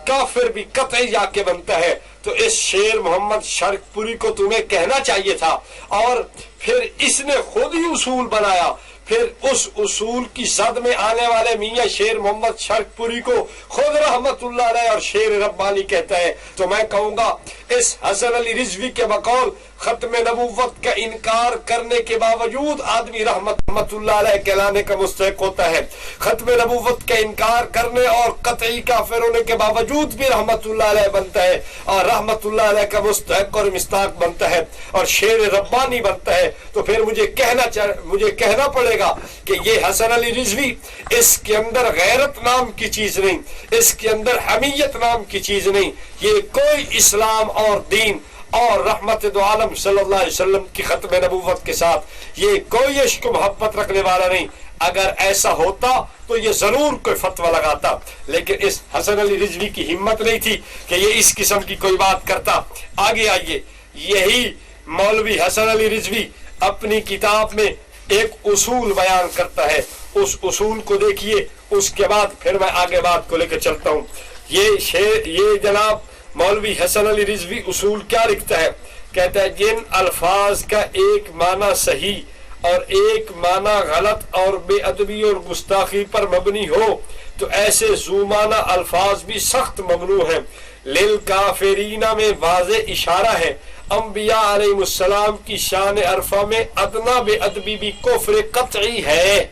کافر بھی قطعی جا کے بنتا ہے، تو اس شیر محمد شرک پوری کو تمہیں کہنا چاہیے تھا۔ اور پھر اس نے خود ہی اصول بنایا، پھر اس اصول کی زد میں آنے والے میاں شیر محمد شرک پوری کو خود رحمت اللہ علیہ اور شیر ربانی کہتا ہے۔ تو میں کہوں گا اس حسن علی رضوی کے بقول ختم نبوت کا انکار کرنے کے باوجود آدمی رحمت اللہ علیہ کہلانے کا مستحق ہوتا ہے، ختم نبوت کا انکار کرنے اور قطعی کافر ہونے کے باوجود بھی رحمت اللہ علیہ بنتا ہے اور رحمت اللہ علیہ کا مستحق اور مستحق بنتا ہے اور شیر ربانی بنتا ہے۔ تو پھر مجھے کہنا پڑے گا کہ یہ حسن علی رضوی، اس کے اندر غیرت نام کی چیز نہیں، اس کے اندر حمیت نام کی چیز نہیں، یہ کوئی اسلام اور دین اور رحمت دو عالم صلی اللہ علیہ وسلم کی ختم نبوت کے ساتھ یہ کوئی عشق و محبت رکھنے والا نہیں۔ اگر ایسا ہوتا تو یہ ضرور کوئی فتویٰ لگاتا، لیکن اس حسن علی رضوی کی ہمت نہیں تھی کہ یہ اس قسم کی کوئی بات کرتا۔ آگے آئیے، یہی مولوی حسن علی رضوی اپنی کتاب میں ایک اصول بیان کرتا ہے، اس اصول کو دیکھیے، اس کے بعد پھر میں آگے بات کو لے کے چلتا ہوں۔ یہ جناب مولوی حسن علی رضوی اصول کیا لکھتا ہے؟ کہتا ہے جن الفاظ کا ایک معنی صحیح اور ایک معنی غلط اور بے ادبی اور گستاخی پر مبنی ہو تو ایسے ذو معنی الفاظ بھی سخت ممنوع ہیں۔ للکافرین میں واضح اشارہ ہے، انبیاء علیہ السلام کی شان عرفہ میں ادنا بے ادبی بھی کفر قطعی ہے۔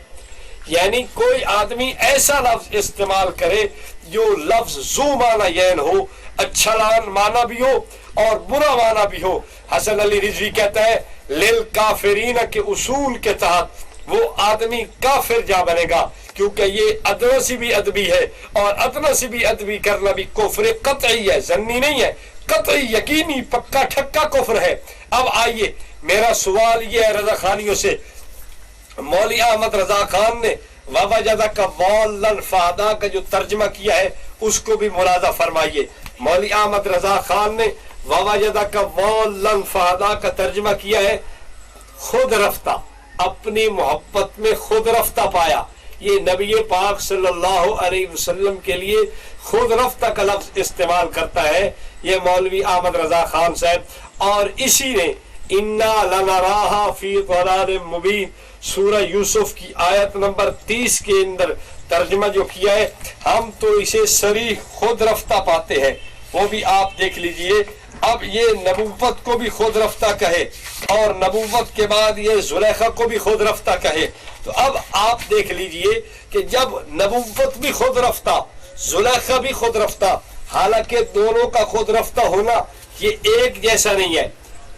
یعنی کوئی آدمی ایسا لفظ استعمال کرے جو لفظ ذو معنی یعن ہو، اچھا معنی بھی ہو اور برا معنی بھی ہو۔ حسن علی رضوی کہتا ہے للکافرین کے اصول کے تحت وہ آدمی کافر جا بنے گا، کیونکہ یہ ادنا سی بھی ادبی ہے اور ادنا سی بھی ادبی کرنا بھی کفر قطعی ہے، ظنی نہیں ہے، قطعی یقینی پکا ٹھکا کفر ہے۔ اب آئیے، میرا سوال یہ ہے رضا خانیوں سے، مولوی احمد رضا خان نے وَوَجَدَكَ ضَالًّا فَهَدَىٰ کا جو ترجمہ کیا ہے اس کو بھی ملاحظہ فرمائیے۔ مولوی احمد رضا خان نے وَوَجَدَكَ ضَالًّا فَهَدَىٰ کا ترجمہ کیا ہے خود رفتہ، اپنی محبت میں خود رفتہ پایا۔ یہ نبی پاک صلی اللہ علیہ وسلم کے لیے خود رفتہ کا لفظ استعمال کرتا ہے یہ مولوی احمد رضا خان صاحب، اور اسی نے اِنَّا لَنَرَاهَا فِي ضَلَالٍ مُبِينٍ سورہ یوسف کی آیت نمبر 30 کے اندر ترجمہ جو کیا ہے، ہم تو اسے صریح خود رفتہ پاتے ہیں، وہ بھی آپ دیکھ لیجئے۔ اب یہ نبوت کو بھی خود رفتہ کہے اور نبوت کے بعد یہ زلیخا کو بھی خود رفتہ کہے، تو اب آپ دیکھ لیجئے کہ جب نبوت بھی خود رفتہ، زلیخا بھی خود رفتہ، حالانکہ دونوں کا خود رفتہ ہونا یہ ایک جیسا نہیں ہے،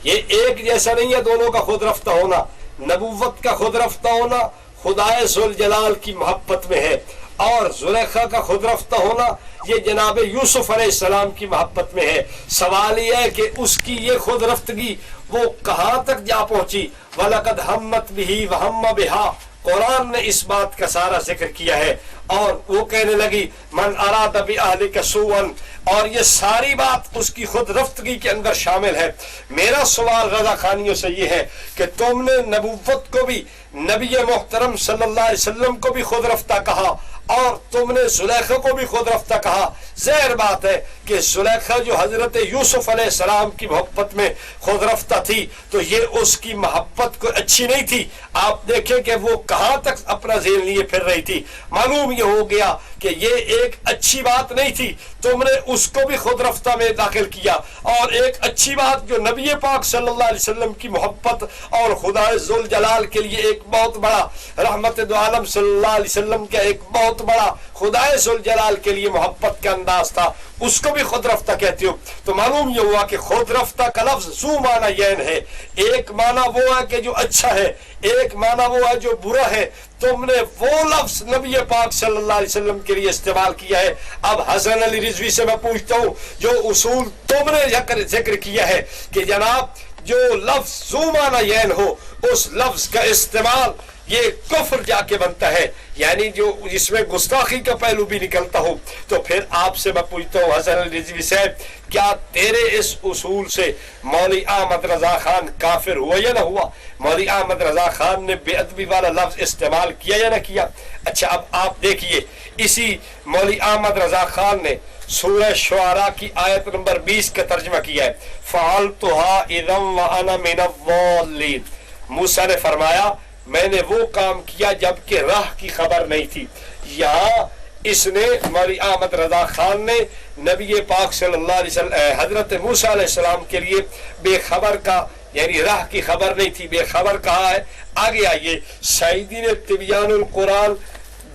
یہ ایک جیسا نہیں ہے دونوں کا خود رفتہ ہونا۔ نبوت کا خود رفتہ ہونا خدائے ذوالجلال کی محبت میں ہے، اور زلیخا کا خود رفتہ ہونا یہ جناب یوسف علیہ السلام کی محبت میں ہے۔ سوال یہ ہے کہ اس کی یہ خود رفتگی وہ کہاں تک جا پہنچی؟ وَلَقَدْ هَمَّتْ بِهِ وَهَمَّ بِهَا، قرآن نے اس بات کا سارا ذکر کیا ہے، اور وہ کہنے لگی من اراد بِأَهْلِكَ سُوءًا، اور یہ ساری بات اس کی خود رفتگی کے اندر شامل ہے۔ میرا سوال رضا خانیوں سے یہ ہے کہ تم نے نبوت کو بھی، نبی محترم صلی اللہ علیہ وسلم کو بھی خود رفتہ کہا اور تم نے زلیخا کو بھی خود رفتہ کہا۔ ظاہر بات ہے کہ زلیخا جو حضرت یوسف علیہ السلام کی محبت میں خود رفتہ تھی تو یہ اس کی محبت کو اچھی نہیں تھی۔ آپ دیکھیں کہ وہ کہاں تک اپنا ذیل لیے پھر رہی تھی، معلوم یہ ہو گیا کہ یہ ایک اچھی بات نہیں تھی، تم نے اس کو بھی خود رفتہ میں داخل کیا، اور ایک اچھی بات جو نبی پاک صلی اللہ علیہ وسلم کی محبت اور خدا ذوالجلال کے لیے ایک بہت بڑا، رحمت دو عالم صلی اللہ علیہ وسلم کا ایک بہت بڑا خدا ذوالجلال کے لیے محبت کا انداز تھا، اس کو بھی خود رفتہ کہتے ہو۔ تو معلوم یہ ہوا کہ خود رفتہ کا لفظ ذو معنی یعن ہے، ایک معنی وہ ہے کہ جو اچھا ہے، ایک معنی وہ ہے جو برا ہے۔ تم نے وہ لفظ نبی پاک صلی اللہ علیہ وسلم کے لیے استعمال کیا ہے۔ اب حسن علی رضوی سے میں پوچھتا ہوں، جو اصول تم نے ذکر کیا ہے کہ جناب جو لفظ ذو معنی یعن ہو اس لفظ کا استعمال یہ کفر جا کے بنتا ہے، یعنی جو جس میں گستاخی کا پہلو بھی نکلتا ہو. تو پھر آپ سے میں پوچھتا ہوں حسن علی رضوی صاحب، کیا تیرے اس اصول سے مولوی احمد رضا خان کافر ہوا یا نہ ہوا؟ مولوی احمد رضا خان نے بے ادبی والا لفظ استعمال کیا یا نہ کیا؟ اچھا اب آپ دیکھیے، اسی مولوی احمد رضا خان نے سورہ شعراء کی آیت نمبر 20 کا ترجمہ کیا ہے، فعلتها اذا وانا من الضالین. موسیٰ نے فرمایا میں نے وہ کام کیا جبکہ راہ کی خبر نہیں تھی. یہاں اس نے مولوی احمد رضا خان نے نبی پاک صلی اللہ علیہ وسلم حضرت موسیٰ علیہ السلام کے لیے بے خبر کا، یعنی راہ کی خبر نہیں تھی، بے خبر کہا ہے. آگے آئیے، سعیدی نے تبیان القرآن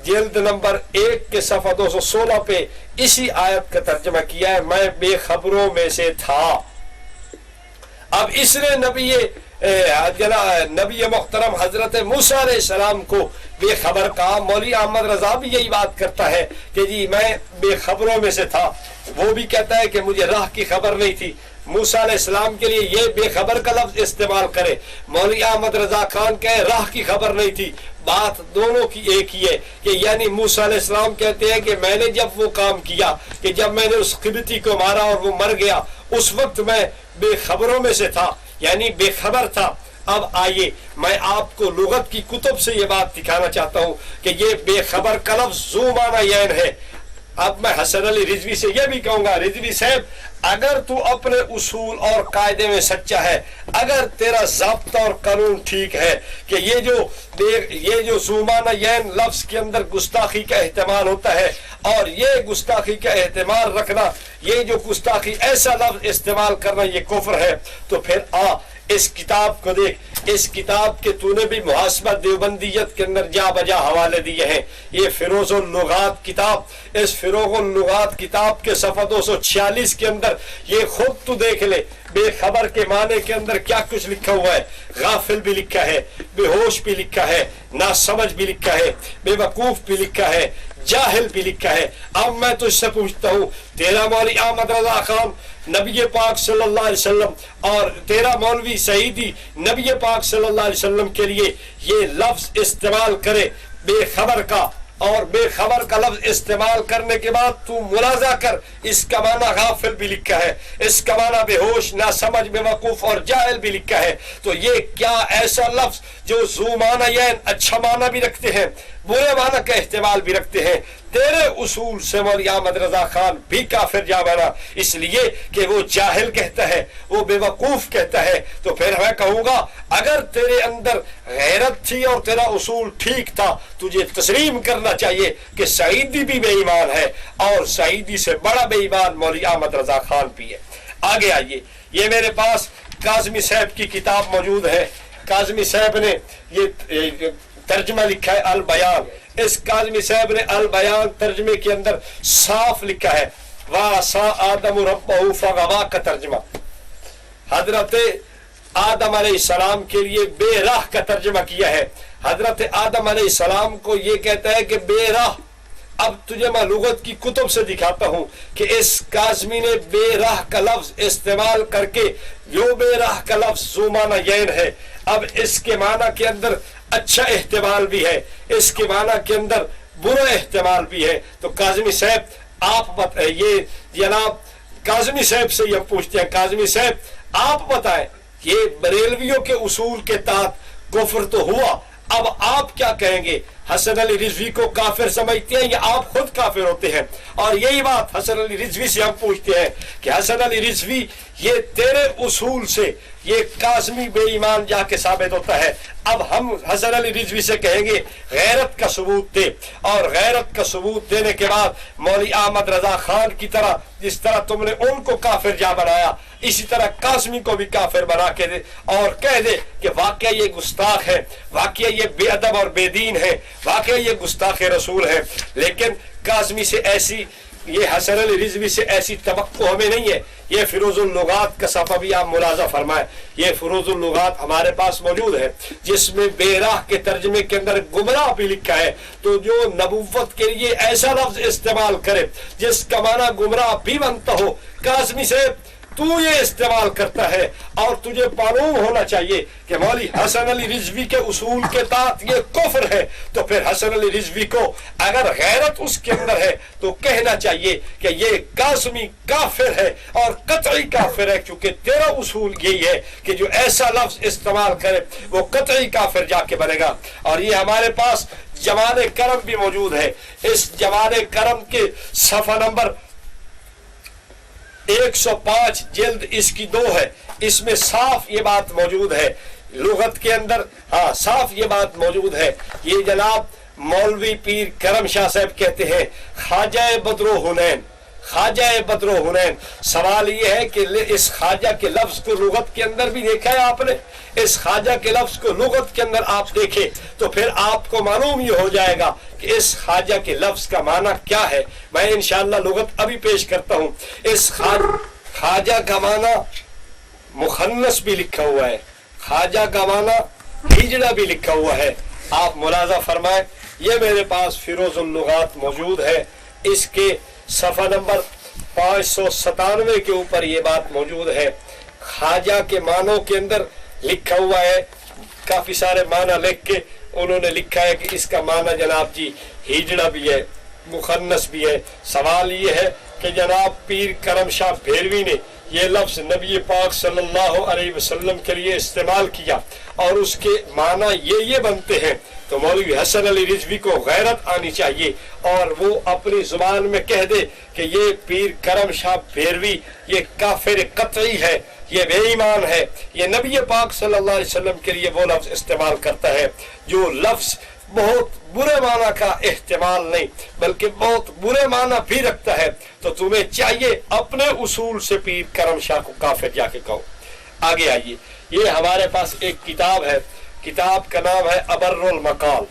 جلد نمبر 1 کے صفحہ 216 پہ اسی آیت کا ترجمہ کیا ہے، میں بے خبروں میں سے تھا. اب اس نے نبی محترم حضرت موسیٰ علیہ السلام کو بے خبر کہا. مولوی احمد رضا بھی یہی بات کرتا ہے کہ جی میں بے خبروں میں سے تھا. وہ بھی کہتا ہے کہ مجھے راہ کی خبر نہیں تھی. موسیٰ علیہ السلام کے لیے یہ بے خبر کا لفظ استعمال کرے، مولوی احمد رضا خان کہے راہ کی خبر نہیں تھی. بات دونوں کی ایک ہی ہے کہ یعنی موسیٰ علیہ السلام کہتے ہیں کہ میں نے جب وہ کام کیا کہ جب میں نے اس قبطی کو مارا اور وہ مر گیا، اس وقت میں بے خبروں میں سے تھا، یعنی بے خبر تھا. اب آئیے میں آپ کو لغت کی کتب سے یہ بات دکھانا چاہتا ہوں کہ یہ بے خبر کا لفظ ذو معنی عین ہے. اب میں حسن علی رضوی سے یہ بھی کہوں گا، رضوی صاحب اگر تو اپنے اصول اور قاعدے میں سچا ہے، اگر تیرا ضابطہ اور قانون ٹھیک ہے کہ یہ جو ذو معنی عین لفظ کے اندر گستاخی کا احتمال ہوتا ہے اور یہ گستاخی کا احتمال رکھنا، یہ جو گستاخی ایسا لفظ استعمال کرنا یہ کفر ہے، تو پھر اس کتاب کو دیکھ. اس کتاب کے تو نے بھی محاسبہ دیوبندیت کے اندر جا بجا حوالے دیے ہیں. یہ فروز اللغات کتاب، اس فروغ اللغات کتاب کے صفحہ 246 کے اندر یہ خود تو دیکھ لے بے خبر کے معنی کے اندر کیا کچھ لکھا ہوا ہے. غافل بھی لکھا ہے، بے ہوش بھی لکھا ہے، ناسمجھ بھی لکھا ہے، بے وقوف بھی لکھا ہے، جاہل بھی لکھا ہے. اب میں تجھ سے پوچھتا ہوں، تیرا مولوی احمد رضا خان نبی پاک صلی اللہ علیہ وسلم اور تیرا مولوی سعیدی نبی پاک صلی اللہ علیہ وسلم کے لیے یہ لفظ استعمال کرے بے خبر کا، اور بے خبر کا لفظ استعمال کرنے کے بعد تو ملاحظہ کر اس کا معنی غافل بھی لکھا ہے، اس کا معنی بے ہوش، ناسمجھ، بے وقوف اور جاہل بھی لکھا ہے. تو یہ کیا ایسا لفظ جو ذو معنی عین اچھا معنی بھی رکھتے ہیں، برے معنی کا احتمال بھی رکھتے ہیں، تیرے اصول سے مولوی احمد رضا خان بھی کافر جا بنا، اس لیے کہ وہ جاہل کہتا ہے، وہ بے وقوف کہتا ہے. تو پھر میں کہوں گا اگر تیرے اندر غیرت تھی اور تیرا اصول ٹھیک تھا، تجھے تسلیم کرنا چاہیے کہ سعیدی بھی بے ایمان ہے اور سعیدی سے بڑا بے ایمان مولوی احمد رضا خان بھی ہے. آگے آئیے، یہ میرے پاس کاظمی صاحب کی کتاب موجود ہے. کاظمی صاحب نے یہ ترجمہ لکھا ہے البیان. اس کاظمی صاحب نے البیان ترجمے کے اندر صاف لکھا ہے وَعَصَىٰ آدَمُ رَبَّهُ فَغَوَىٰ کا ترجمہ. حضرت آدم علیہ السلام کے لیے بے راہ کا ترجمہ کیا ہے. حضرت آدم علیہ السلام کو یہ کہتا ہے کہ بے راہ. اب تجھے میں لغت کی کتب سے دکھاتا ہوں کہ اس کاظمی نے بے راہ کا لفظ استعمال کر کے جو بے راہ کا لفظ ذو معنی عین ہے، اب اس کے معنی کے اندر اچھا احتمال بھی ہے، اس کے معنی کے اندر برا احتمال بھی ہے. تو کاظمی صاحب آپ یہ جناب کاظمی صاحب سے یہ پوچھتے ہیں، کاظمی صاحب آپ بتائیں یہ بریلویوں کے اصول کے تحت کفر تو ہوا، اب آپ کیا کہیں گے؟ حسن علی رضوی کو کافر سمجھتے ہیں یا آپ خود کافر ہوتے ہیں؟ اور یہی بات حسن علی رضوی سے ہم پوچھتے ہیں کہ حسن علی رضوی یہ تیرے اصول سے یہ کاظمی بے ایمان جا کے ثابت ہوتا ہے. اب ہم حسن علی رضوی سے کہیں گے غیرت کا ثبوت دے، اور غیرت کا ثبوت دینے کے بعد مولوی احمد رضا خان کی طرح جس طرح تم نے ان کو کافر جا بنایا، اسی طرح کاظمی کو بھی کافر بنا کے دے اور کہہ دے کہ واقعہ یہ گستاخ ہے، واقعہ یہ بے ادب اور بے دین ہے، واقعہ یہ گستاخ رسول ہے. لیکن کاظمی سے ایسی، یہ حسن علی رضوی سے ایسی توقع ہمیں نہیں ہے. یہ فروز اللغات کا صفحہ بھی آپ ملاحظہ فرمائیں، یہ فروز اللغات ہمارے پاس موجود ہے جس میں بے راہ کے ترجمے کے اندر گمراہ بھی لکھا ہے. تو جو نبوت کے لیے ایسا لفظ استعمال کرے جس کا معنی گمراہ بھی بنتا ہو، کاظمی سے تو یہ استعمال کرتا ہے اور تجھے معلوم ہونا چاہیے کہ مولوی حسن علی رضوی کے اصول کے تحت یہ کفر ہے، تو پھر حسن علی رضوی کو اگر غیرت اس کے اندر ہے تو کہنا چاہیے کہ یہ قاسمی کافر ہے اور قطعی کافر ہے، کیونکہ تیرا اصول یہی ہے کہ جو ایسا لفظ استعمال کرے وہ قطعی کافر جا کے بنے گا۔ اور یہ ہمارے پاس جوان کرم بھی موجود ہے، اس جوان کرم کے صفحہ نمبر 105 جلد اس کی 2 ہے، اس میں صاف یہ بات موجود ہے، لغت کے اندر صاف یہ بات موجود ہے۔ یہ جناب مولوی پیر کرم شاہ صاحب کہتے ہیں خواجہ بدر و حنین، خواجہ بدر و حنین۔ سوال یہ ہے کہ اس خواجہ کے لفظ کو لغت کے اندر بھی دیکھا ہے آپ نے؟ اس خواجہ کے لفظ کو لغت کے اندر آپ دیکھیں تو پھر آپ کو معلوم یہ ہو جائے گا کہ اس خواجہ کے لفظ کا معنی کیا ہے۔ میں انشاءاللہ لغت ابھی پیش کرتا ہوں۔ اس خواجہ کا معنی مخنث بھی لکھا ہوا ہے، خواجہ کا معنی ہجڑا بھی لکھا ہوا ہے۔ آپ ملاحظہ فرمائیں، یہ میرے پاس فیروز اللغات موجود ہے، اس کے صفحہ نمبر 597 کے اوپر یہ بات موجود ہے۔ خواجہ کے معنوں کے اندر لکھا ہوا ہے، کافی سارے معنی لکھ کے انہوں نے لکھا ہے کہ اس کا معنی جناب جی ہجڑا بھی ہے، مخنث بھی ہے۔ سوال یہ ہے کہ جناب پیر کرم شاہ بھیروی نے یہ لفظ نبی پاک صلی اللہ علیہ وسلم کے لیے استعمال کیا اور اس کے معنی یہ بنتے ہیں، تو مولوی حسن علی رضوی کو غیرت آنی چاہیے اور وہ اپنی زبان میں کہہ دے کہ یہ پیر کرم شاہ بھیروی یہ کافر قطعی ہے، یہ بے ایمان ہے، یہ نبی پاک صلی اللہ علیہ وسلم کے لیے وہ لفظ استعمال کرتا ہے جو لفظ بہت برے معنی کا احتمال نہیں بلکہ بہت برے معنی بھی رکھتا ہے۔ تو تمہیں چاہیے اپنے اصول سے پیر کرم شاہ کو کافر جا کے کہو۔ آگے آئیے، یہ ہمارے پاس ایک کتاب ہے، کتاب کا نام ہے ابر المقال۔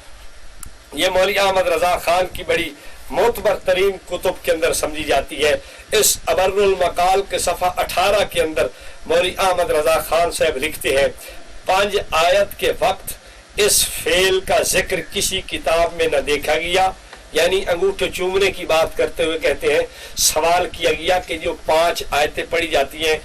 یہ مولوی احمد رضا خان کی بڑی معتبر ترین کتب کے اندر سمجھی جاتی ہے۔ اس ابر المقال کے صفحہ 18 کے اندر مولوی احمد رضا خان صاحب لکھتے ہیں 5 آیت کے وقت اس فعل کا ذکر کسی کتاب میں نہ دیکھا گیا، یعنی انگوٹھے چومنے کی بات کرتے ہوئے کہتے ہیں سوال کیا گیا کہ جو 5 آیتیں پڑھی جاتی ہیں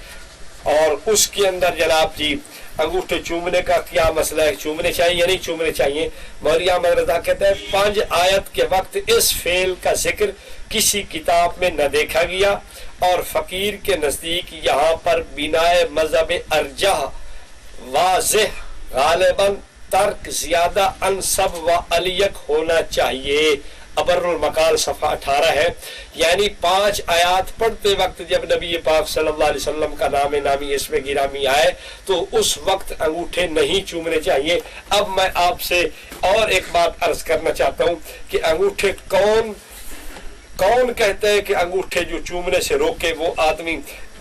اور اس کے اندر جناب جی انگوٹھے چومنے کا کیا مسئلہ ہے، چومنے چاہیے یا نہیں چومنے چاہیے؟ مولوی احمد رضا کہتے ہیں 5 آیت کے وقت اس فعل کا ذکر کسی کتاب میں نہ دیکھا گیا اور فقیر کے نزدیک یہاں پر بنائے مذہب ارجح واضح غالباً ترک زیادہ انصب و الیک ہونا چاہیے۔ ابر المقال صفحہ 18 ہے، یعنی 5 آیات پڑھتے وقت جب نبی پاک صلی اللہ علیہ وسلم کا نام نامی اسم گرامی آئے تو اس وقت انگوٹھے نہیں چومنے چاہیے۔ اب میں آپ سے اور ایک بات عرض کرنا چاہتا ہوں کہ انگوٹھے کون کہتے ہیں کہ انگوٹھے جو چومنے سے روکے وہ آدمی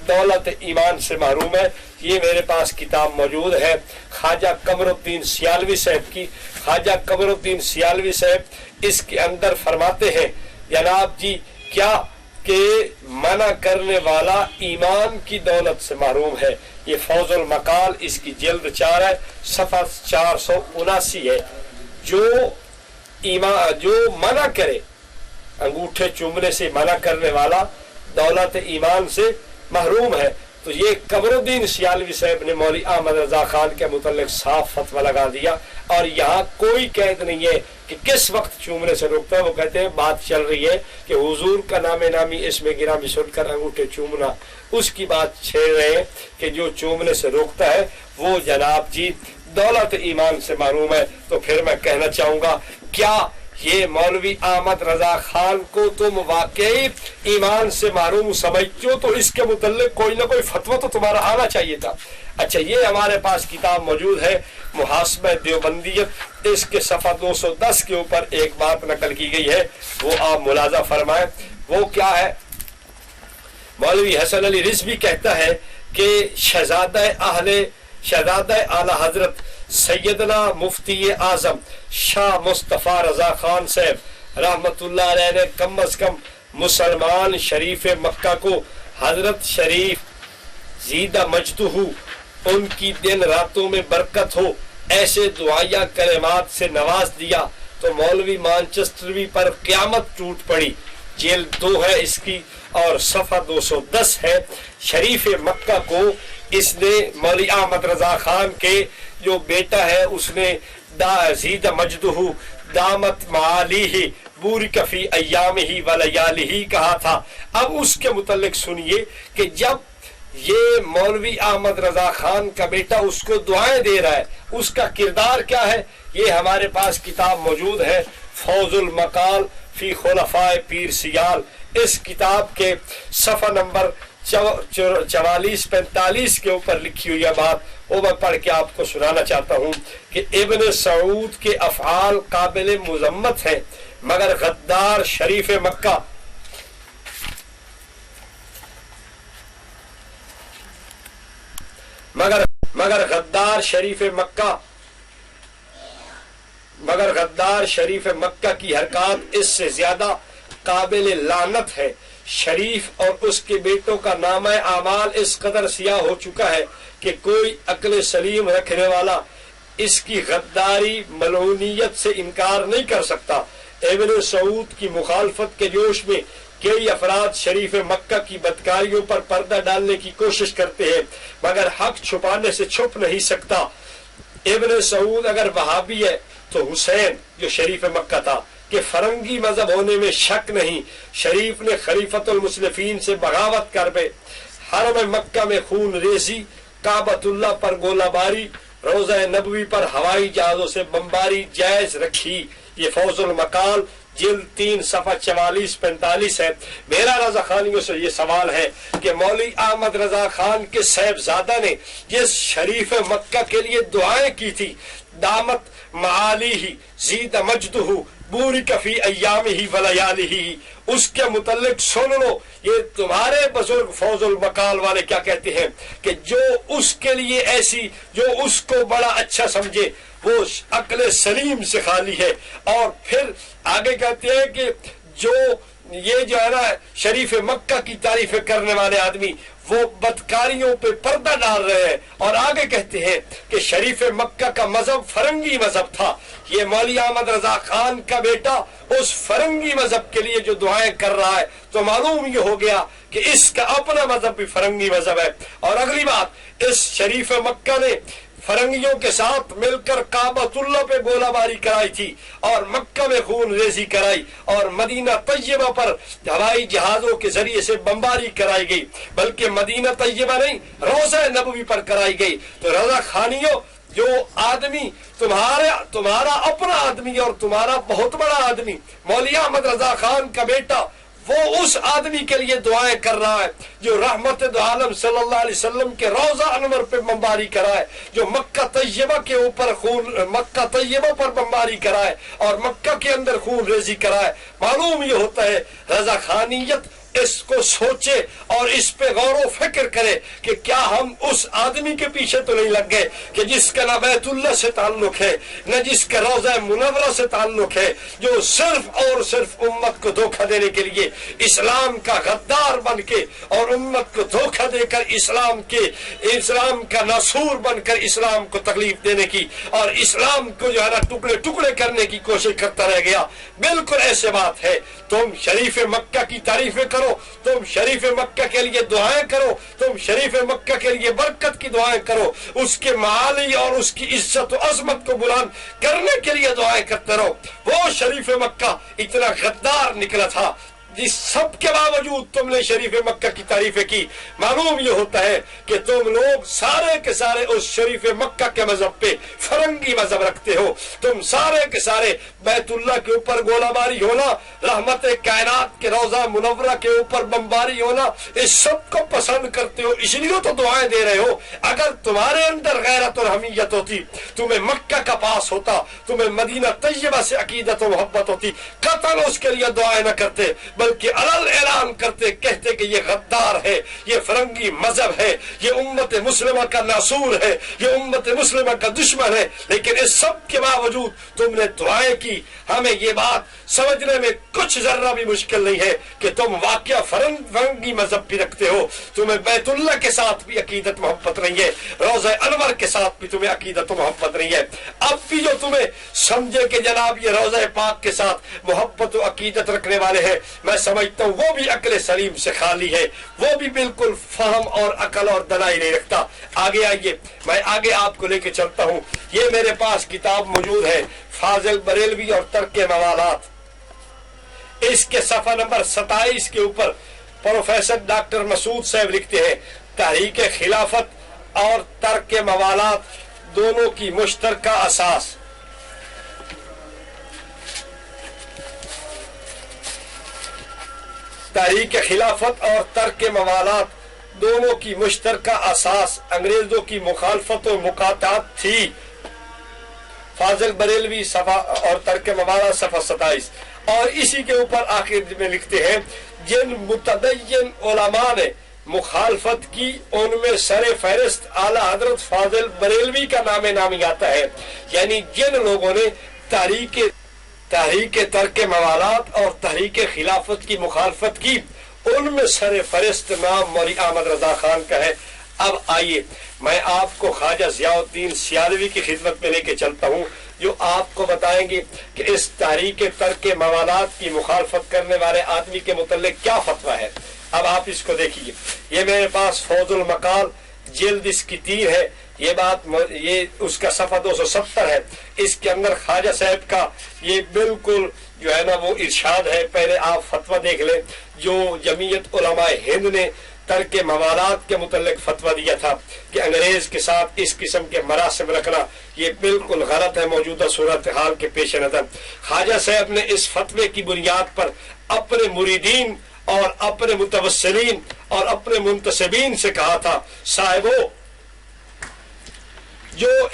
دولت ایمان سے محروم ہے؟ یہ میرے پاس کتاب موجود ہے خواجہ قمر الدین سیالوی صاحب کی۔ خواجہ قمر الدین سیالوی صاحب اس کے اندر فرماتے ہیں جناب جی کیا کہ منع کرنے والا ایمان کی دولت سے محروم ہے۔ یہ فوز المقال اس کی جلد 4 ہے، صفحہ 479 ہے۔ جو منع کرے انگوٹھے چومنے سے منع کرنے والا دولت ایمان سے محروم ہے۔ تو یہ قمر الدین سیالوی صاحب نے مولوی احمد رضا خان کے متعلق صاف فتویٰ لگا دیا، اور یہاں کوئی قید نہیں ہے کہ کس وقت چومنے سے روکتا ہے۔ وہ کہتے ہیں بات چل رہی ہے کہ حضور کا نام نامی اس میں گرامی سن کر انگوٹھے چومنا، اس کی بات چھیڑ رہے ہیں کہ جو چومنے سے روکتا ہے وہ جناب جی دولت ایمان سے محروم ہے۔ تو پھر میں کہنا چاہوں گا کیا یہ مولوی احمد رضا خان کو تم واقعی ایمان سے معروم سمجھتے ہو؟ تو اس کے متعلق کوئی نہ کوئی فتویٰ تو تمہارا آنا چاہیے تھا۔ اچھا، یہ ہمارے پاس کتاب موجود ہے محاسبہ دیوبندیت، اس کے صفحہ 210 کے اوپر ایک بات نقل کی گئی ہے، وہ آپ ملاحظہ فرمائیں۔ وہ کیا ہے؟ مولوی حسن علی رضوی کہتا ہے کہ شہزادہ اعلی حضرت سیدنا مفتی اعظم شاہ مصطفیٰ رضا خان صاحب رحمت اللہ علیہ نے کم از کم مسلمان شریف مکہ کو حضرت شریف زیدہ مجدہ ان کی دن راتوں میں برکت ہو ایسے دعائیہ کلمات سے نواز دیا تو مولوی مانچسٹروی پر قیامت ٹوٹ پڑی۔ جلد 2 ہے اس کی اور صفحہ 210 ہے۔ شریف مکہ کو اس نے مولوی احمد رضا خان کے جو بیٹا ہے اس نے زید مجدہ دامت معالیہ بورک فی ایامہ ولیالہ کہا تھا۔ اب اس کے متعلق سنیے کہ جب یہ مولوی احمد رضا خان کا بیٹا اس کو دعائیں دے رہا ہے، اس کا کردار کیا ہے، یہ ہمارے پاس کتاب موجود ہے، فوز المقال فی خلفاء پیر سیال۔ اس کتاب کے صفحہ نمبر 44-45 کے اوپر لکھی ہوئی بات وہ میں پڑھ کے آپ کو سنانا چاہتا ہوں کہ ابن سعود کے افعال قابل مذمت ہیں، مگر غدار شریف مکہ مگر غدار شریف مکہ کی حرکات اس سے زیادہ قابل لعنت ہے۔ شریف اور اس کے بیٹوں کا نامہ اعمال اس قدر سیاہ ہو چکا ہے کہ کوئی عقل سلیم رکھنے والا اس کی غداری ملعونیت سے انکار نہیں کر سکتا۔ ابن سعود کی مخالفت کے جوش میں کئی افراد شریف مکہ کی بدکاریوں پر پردہ ڈالنے کی کوشش کرتے ہیں، مگر حق چھپانے سے چھپ نہیں سکتا۔ ابن سعود اگر وہابی ہے تو حسین جو شریف مکہ تھا کہ فرنگی مذہب ہونے میں شک نہیں۔ شریف نے خلیفۃ المسلمین سے بغاوت کر کے حرم مکہ میں خون ریزی، کعبۃ اللہ پر گولہ باری، روضہ نبوی پر ہوائی جہازوں سے بمباری جائز رکھی۔ یہ فوز المقال جلد 3 صفحہ 44-45 ہے۔ میرا رضا خانیوں سے یہ سوال ہے کہ مولوی احمد رضا خان کے صاحبزادہ نے جس شریف مکہ کے لیے دعائیں کی تھی، دامت معالیہ زید مجدہ بورک فی ایامہ ولیالہ، اس کے متعلق سن لو یہ تمہارے بزرگ فوز المقال والے کیا کہتے ہیں کہ جو اس کے لیے ایسی، جو اس کو بڑا اچھا سمجھے وہ عقل سلیم سے خالی ہے۔ اور پھر آگے کہتے ہیں کہ جو ہے نا شریف مکہ کی تعریفیں کرنے والے آدمی وہ بدکاریوں پہ پردہ ڈال رہے ہیں، اور آگے کہتے ہیں کہ شریف مکہ کا مذہب فرنگی مذہب تھا۔ یہ مولوی احمد رضا خان کا بیٹا اس فرنگی مذہب کے لیے جو دعائیں کر رہا ہے تو معلوم یہ ہو گیا کہ اس کا اپنا مذہب بھی فرنگی مذہب ہے۔ اور اگلی بات، اس شریف مکہ نے فرنگیوں کے ساتھ مل کر کعبۃ اللہ پہ گولہ باری کرائی تھی اور مکہ میں خون ریزی کرائی، اور مدینہ طیبہ پر ہوائی جہازوں کے ذریعے سے بمباری کرائی گئی، بلکہ مدینہ طیبہ نہیں روضہ نبوی پر کرائی گئی۔ تو رضا خانیوں، جو آدمی تمہارا اپنا آدمی اور تمہارا بہت بڑا آدمی مولوی احمد رضا خان کا بیٹا، وہ اس آدمی کے لیے دعائیں کر رہا ہے جو رحمت دو عالم صلی اللہ علیہ وسلم کے روضہ انور پہ بمباری کرائے، جو مکہ طیبہ کے اوپر مکہ طیبہ پر بمباری کرائے اور مکہ کے اندر خون ریزی کرائے۔ معلوم یہ ہوتا ہے رضا خانیت اس کو سوچے اور اس پہ غور و فکر کرے کہ کیا ہم اس آدمی کے پیچھے تو نہیں لگ گئے کہ جس کا نہ بیت اللہ سے تعلق ہے نہ جس کا روضہ منورہ سے تعلق ہے، جو صرف اور صرف امت کو دھوکہ دینے کے لیے اسلام کا غدار بن کے اور امت کو دھوکہ دے کر اسلام کا ناسور بن کر اسلام کو تکلیف دینے کی اور اسلام کو جو ہے نا ٹکڑے ٹکڑے کرنے کی کوشش کرتا رہ گیا۔ بالکل ایسے بات ہے، تم شریف مکہ کی تعریفیں کرو، تم شریف مکہ کے لیے دعائیں کرو، تم شریف مکہ کے لیے برکت کی دعائیں کرو، اس کے معالی اور اس کی عزت و عظمت کو بلند کرنے کے لیے دعائیں کرتے رہو۔ وہ شریف مکہ اتنا غدار نکلا تھا، جس سب کے باوجود تم نے شریف مکہ کی تعریفیں کی۔ معلوم یہ ہوتا ہے کہ تم لوگ سارے کے سارے اس شریف مکہ کے مذہب پہ فرنگی مذہب رکھتے ہو، تم سارے کے سارے بیت اللہ کے اوپر گولہ باری ہونا، رحمت کائنات کے روضہ منورہ کے اوپر بمباری ہونا، اس سب کو پسند کرتے ہو، اس لیے تو دعائیں دے رہے ہو۔ اگر تمہارے اندر غیرت اور حمیت ہوتی، تمہیں مکہ کا پاس ہوتا، تمہیں مدینہ طیبہ سے عقیدت و محبت ہوتی، قطعاً اس کے لیے دعائیں نہ کرتے، بلکہ علل اعلان کرتے، کہتے کہ یہ غدار ہے، یہ فرنگی مذہب ہے، یہ امت مسلمہ کا ناسور ہے، یہ امت مسلمہ کا دشمن ہے۔ لیکن اس سب کے باوجود تم نے دعائیں کی۔ ہمیں یہ بات سمجھنے میں کچھ ذرہ بھی مشکل نہیں ہے کہ تم واقعہ فرنگی مذہب بھی رکھتے ہو، تمہیں بیت اللہ کے ساتھ بھی عقیدت محبت نہیں ہے، روضہ انور کے ساتھ بھی تمہیں عقیدت و محبت نہیں ہے۔ اب بھی جو تمہیں سمجھے کہ جناب یہ روضہ پاک کے ساتھ محبت و عقیدت رکھنے والے ہیں، میں سمجھتا ہوں وہ بھی عقل سلیم سے خالی ہے، وہ بھی بالکل فہم اور عقل اور دانائی نہیں رکھتا۔ آگے آئیے، میں آگے آپ کو لے کے چلتا ہوں۔ یہ میرے پاس کتاب موجود ہے، فاضل بریلوی اور ترک موالات۔ اس کے صفحہ نمبر 27 کے اوپر پروفیسر ڈاکٹر مسعود صاحب لکھتے ہیں، تحریک خلافت اور ترک موالات دونوں کی مشترکہ اساس۔ تحریک خلافت اور ترک موالات دونوں کی مشترکہ اساس انگریزوں کی مخالفت و مقاطعت تھی۔ فاضل بریلوی صفحہ اور ترک موالات صفحہ 27۔ اور اسی کے اوپر آخر میں لکھتے ہیں، جن متدین علماء نے مخالفت کی ان میں سر فہرست اعلیٰ حضرت فاضل بریلوی کا نام نامی آتا ہے۔ یعنی جن لوگوں نے تحریک ترک موالات اور تحریک خلافت کی مخالفت کی ان میں سر فہرست نام مولوی احمد رضا خان کا ہے۔ اب آئیے میں آپ کو خواجہ ضیاء الدین سیالوی کی خدمت میں لے کے چلتا ہوں، جو آپ کو بتائیں گے کہ اس تحریک ترک موالات کی مخالفت کرنے والے آدمی کے متعلق کیا فتویٰ ہے۔ اب آپ اس کو دیکھیے، یہ میرے پاس فوز المقال جلد اس کی 3 ہے، یہ اس کا صفحہ 270 ہے۔ اس کے اندر خواجہ صاحب کا یہ بالکل جو ہے نا وہ ارشاد ہے۔ پہلے آپ فتویٰ دیکھ لیں جو جمعیت علماء ہند نے ترک موالات کے متعلق فتویٰ دیا تھا کہ انگریز کے ساتھ اس قسم کے مراسم رکھنا یہ بالکل غلط ہے موجودہ صورتحال کے پیش نظر۔ خواجہ صاحب نے اس فتوے کی بنیاد پر اپنے مریدین اور اپنے متوسلین اور اپنے منتسبین سے کہا تھا، صاحبو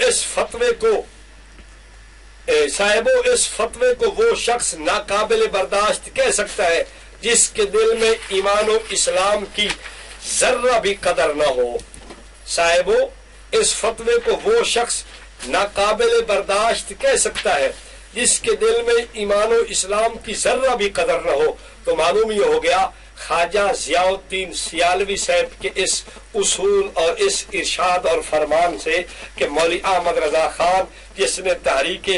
اس فتوے کو وہ شخص ناقابل برداشت کہہ سکتا ہے جس کے دل میں ایمان و اسلام کی ذرہ بھی قدر نہ ہو۔ صاحبو اس فتوے کو وہ شخص ناقابل برداشت کہہ سکتا ہے جس کے دل میں ایمان و اسلام کی ذرہ بھی قدر نہ ہو۔ تو معلوم یہ ہو گیا خواجہ ضیاء الدین سیالوی صاحب کے اس اصول اور اس ارشاد اور فرمان سے کہ مولوی احمد رضا خان جس نے تحریک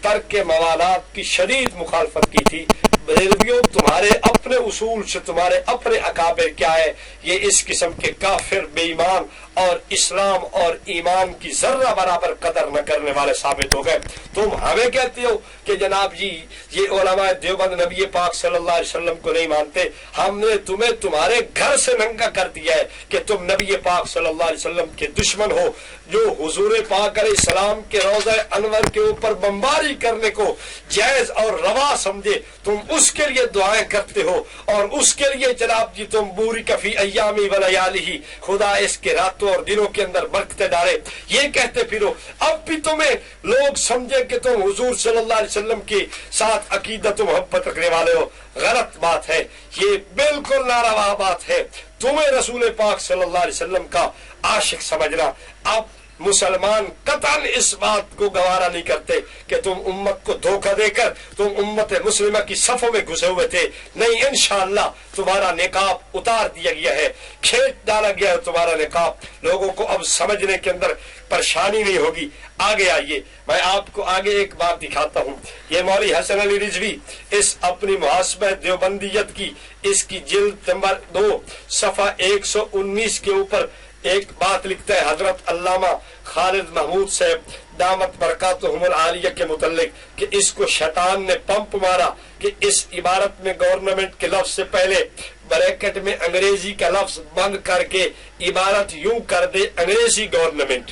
ترک موالات کی شدید مخالفت کی تھی، بریلویوں تمہارے اپنے اصول سے تمہارے اپنے اکابر کیا ہے، یہ اس قسم کے کافر بے ایمان اور اسلام اور ایمان کی ذرہ برابر قدر نہ کرنے والے ثابت ہو گئے۔ تم ہمیں کہتے ہو کہ جناب جی یہ علماء دیوبند نبی پاک صلی اللہ علیہ وسلم کو نہیں مانتے، ہم نے تمہیں تمہارے گھر سے ننگا کر دیا ہے کہ تم نبی پاک صلی اللہ علیہ وسلم کے دشمن ہو، جو حضور پاک علیہ السلام کے روضہ انور کے اوپر بمباری کرنے کو جائز اور روا سمجھے، تم اس کے لیے دعائیں کرتے ہو اور اس کے لیے جناب جی تم بوری کفی ایامی ولیالہ، خدا اس کے راتوں اور دنوں کے اندر برکتیں ڈالے، یہ کہتے پھرو۔ اب بھی تمہیں لوگ سمجھے کہ تم حضور صلی اللہ علیہ وسلم کے ساتھ عقیدت و محبت رکھنے والے ہو، غلط بات ہے، یہ بالکل ناروا بات ہے۔ تمہیں رسول پاک صلی اللہ علیہ وسلم کا عاشق سمجھنا، اب مسلمان قطعاً اس بات کو گوارا نہیں کرتے کہ تم امت کو دھوکہ دے کر تم امت مسلمہ کی صفوں میں گھسے ہوئے تھے۔ نہیں، انشاءاللہ تمہارا نقاب اتار دیا گیا ہے، کھینچ ڈالا گیا ہے تمہارا نقاب، لوگوں کو اب سمجھنے کے اندر پریشانی نہیں ہوگی۔ آگے آئیے، میں آپ کو آگے ایک بات دکھاتا ہوں۔ یہ مولوی حسن علی رضوی اس اپنی محاسبہ دیوبندیت کی اس کی جلد نمبر 2 صفحہ 119 کے اوپر ایک بات لکھتا ہے حضرت علامہ خالد محمود صاحب دامت برکاتہم العالیہ کے متعلق کہ اس کو شیطان نے پمپ مارا کہ اس عبارت میں گورنمنٹ کے لفظ سے پہلے بریکٹ میں انگریزی کا لفظ بند کر کے عبارت یوں کر دے انگریزی گورنمنٹ،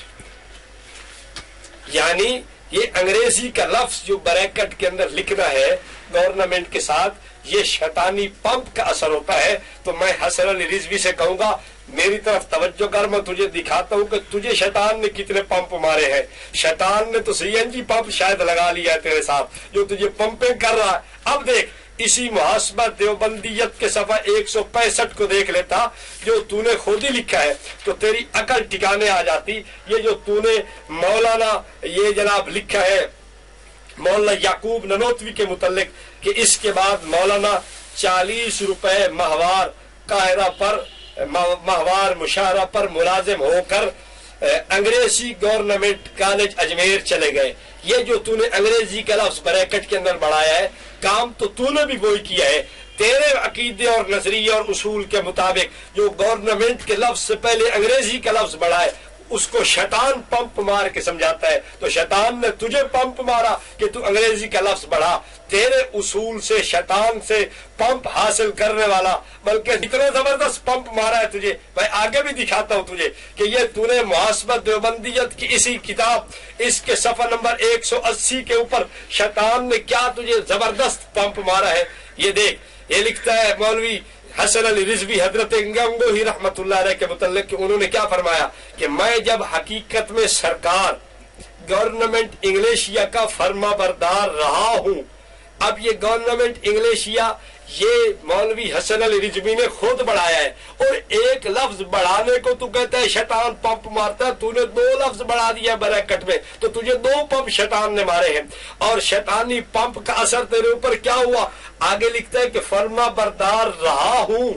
یعنی یہ انگریزی کا لفظ جو بریکٹ کے اندر لکھنا ہے گورنمنٹ کے ساتھ، یہ شیطانی پمپ کا اثر ہوتا ہے۔ تو میں حسن علی رضوی سے کہوں گا میری طرف توجہ کر، میں تجھے دکھاتا ہوں کہ تجھے شیطان نے کتنے پمپ مارے ہیں۔ شیطان نے تو CNG پمپ شاید لگا لیا ہے تیرے ساتھ جو تجھے پمپنگ کر رہا ہے۔ اب دیکھ اسی محاسبہ دیوبندیت کے صفحہ 165 کو دیکھ لیتا جو تو نے خود ہی لکھا ہے تو تیری عقل ٹھکانے آ جاتی۔ یہ جو تو نے مولانا یہ جناب لکھا ہے مولانا یعقوب ننوتوی کے متعلق کہ اس کے بعد مولانا 40 روپے ماہوار قاہرہ پر ماہوار مشاہرہ پر ملازم ہو کر انگریزی گورنمنٹ کالج اجمیر چلے گئے۔ یہ جو تو نے انگریزی کا لفظ بریکٹ کے اندر بڑھایا ہے، کام تو تو نے بھی وہی کیا ہے۔ تیرے عقیدے اور نظریے اور اصول کے مطابق جو گورنمنٹ کے لفظ سے پہلے انگریزی کا لفظ بڑھائے اس کو شیطان پمپ مار کے سمجھاتا ہے، تو شیطان نے تجھے پمپ مارا کہ تو انگریزی کا لفظ بڑھا۔ تیرے اصول سے شیطان سے پمپ حاصل کرنے والا، بلکہ اتنا زبردست پمپ مارا ہے تجھے، میں آگے بھی دکھاتا ہوں تجھے کہ یہ تو نے محاسبہ دیوبندیت کی اسی کتاب اس کے صفحہ نمبر 180 کے اوپر شیطان نے کیا تجھے زبردست پمپ مارا ہے۔ یہ دیکھ، یہ لکھتا ہے مولوی حسن علی رضوی حضرت گنگوہی رحمت اللہ علیہ کے متعلق کہ انہوں نے کیا فرمایا کہ میں جب حقیقت میں سرکار گورنمنٹ انگلیشیا کا فرما بردار رہا ہوں۔ اب یہ گورنمنٹ انگلیشیا یہ مولوی حسن علی رضوی نے خود بڑھایا ہے، اور ایک لفظ بڑھانے کو تو کہتا ہے شیطان پمپ مارتا ہے، تو نے 2 لفظ بڑھا دیا بریکٹ میں، تو تجھے 2 پمپ شیطان نے مارے ہیں، اور شیطانی پمپ کا اثر تیرے اوپر کیا ہوا؟ آگے لکھتا ہے کہ فرما بردار رہا ہوں،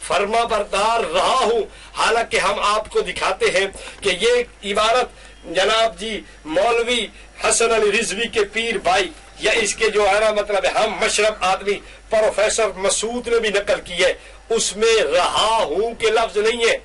فرما بردار رہا ہوں۔ حالانکہ ہم آپ کو دکھاتے ہیں کہ یہ عبارت جناب جی مولوی حسن علی رضوی کے پیر بھائی یا اس کے جو ہے نا مطلب ہے ہم مشرب آدمی پروفیسر مسعود نے بھی نقل کی ہے، اس میں رہا ہوں کے لفظ نہیں ہے،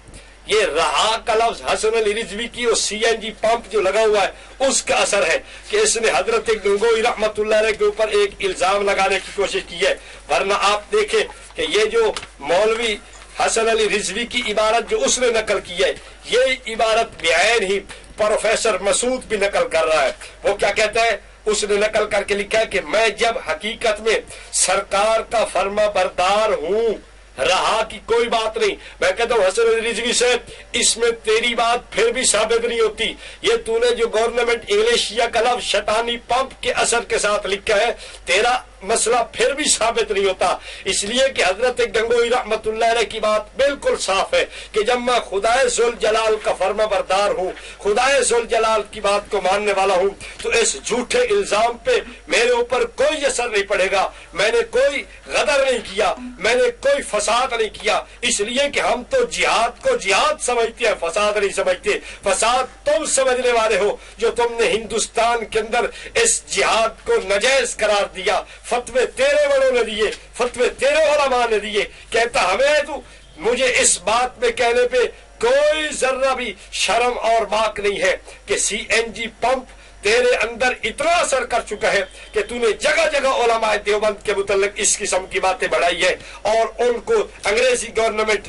یہ رہا کا لفظ حسن علی رضوی کی اور CNG پمپ جو لگا ہوا ہے اس کا اثر ہے کہ اس نے حضرت گنگوئی رحمت اللہ علیہ کے اوپر ایک الزام لگانے کی کوشش کی ہے۔ ورنہ آپ دیکھیں کہ یہ جو مولوی حسن علی رضوی کی عبارت جو اس نے نقل کی ہے، یہ عبارت بعین ہی پروفیسر مسعود بھی نقل کر رہا ہے۔ وہ کیا کہتا ہے؟ اس نے نقل کر کے لکھا ہے کہ میں جب حقیقت میں سرکار کا فرما بردار ہوں، رہا کی کوئی بات نہیں۔ میں کہتا ہوں حسن علی رضوی سے اس میں تیری بات پھر بھی ثابت نہیں ہوتی، یہ تو نے جو گورنمنٹ انگلیشیا کا لفظ شیطانی پمپ کے اثر کے ساتھ لکھا ہے، تیرا مسئلہ پھر بھی ثابت نہیں ہوتا، اس لیے کہ حضرت گنگوئی رحمت اللہ علیہ کی بات بالکل صاف ہے کہ جب میں خدائے ذوالجلال کا فرما بردار ہوں، خدائے ذوالجلال کی بات کو ماننے والا ہوں، تو اس جھوٹے الزام پہ میرے اوپر کوئی اثر نہیں پڑے گا۔ میں نے کوئی غدر نہیں کیا، میں نے کوئی فساد نہیں کیا، اس لیے کہ ہم تو جہاد کو جہاد سمجھتے ہیں، فساد نہیں سمجھتے۔ فساد تم سمجھنے والے ہو جو تم نے ہندوستان کے اندر اس جہاد کو ناجائز قرار دیا، فتوے تیرے بڑوں نے دیے، فتوے تیرے علماء نے دیے۔ کہتا ہمیں تو مجھے اس بات میں کہنے پہ کوئی ذرہ بھی شرم اور باک نہیں ہے کہ CNG پمپ تیرے اندر اتنا اثر کر چکا ہے کہ تو نے جگہ جگہ علماء دیوبند کے متعلق اس قسم کی باتیں بڑھائی ہے، اور ان کو انگریزی گورنمنٹ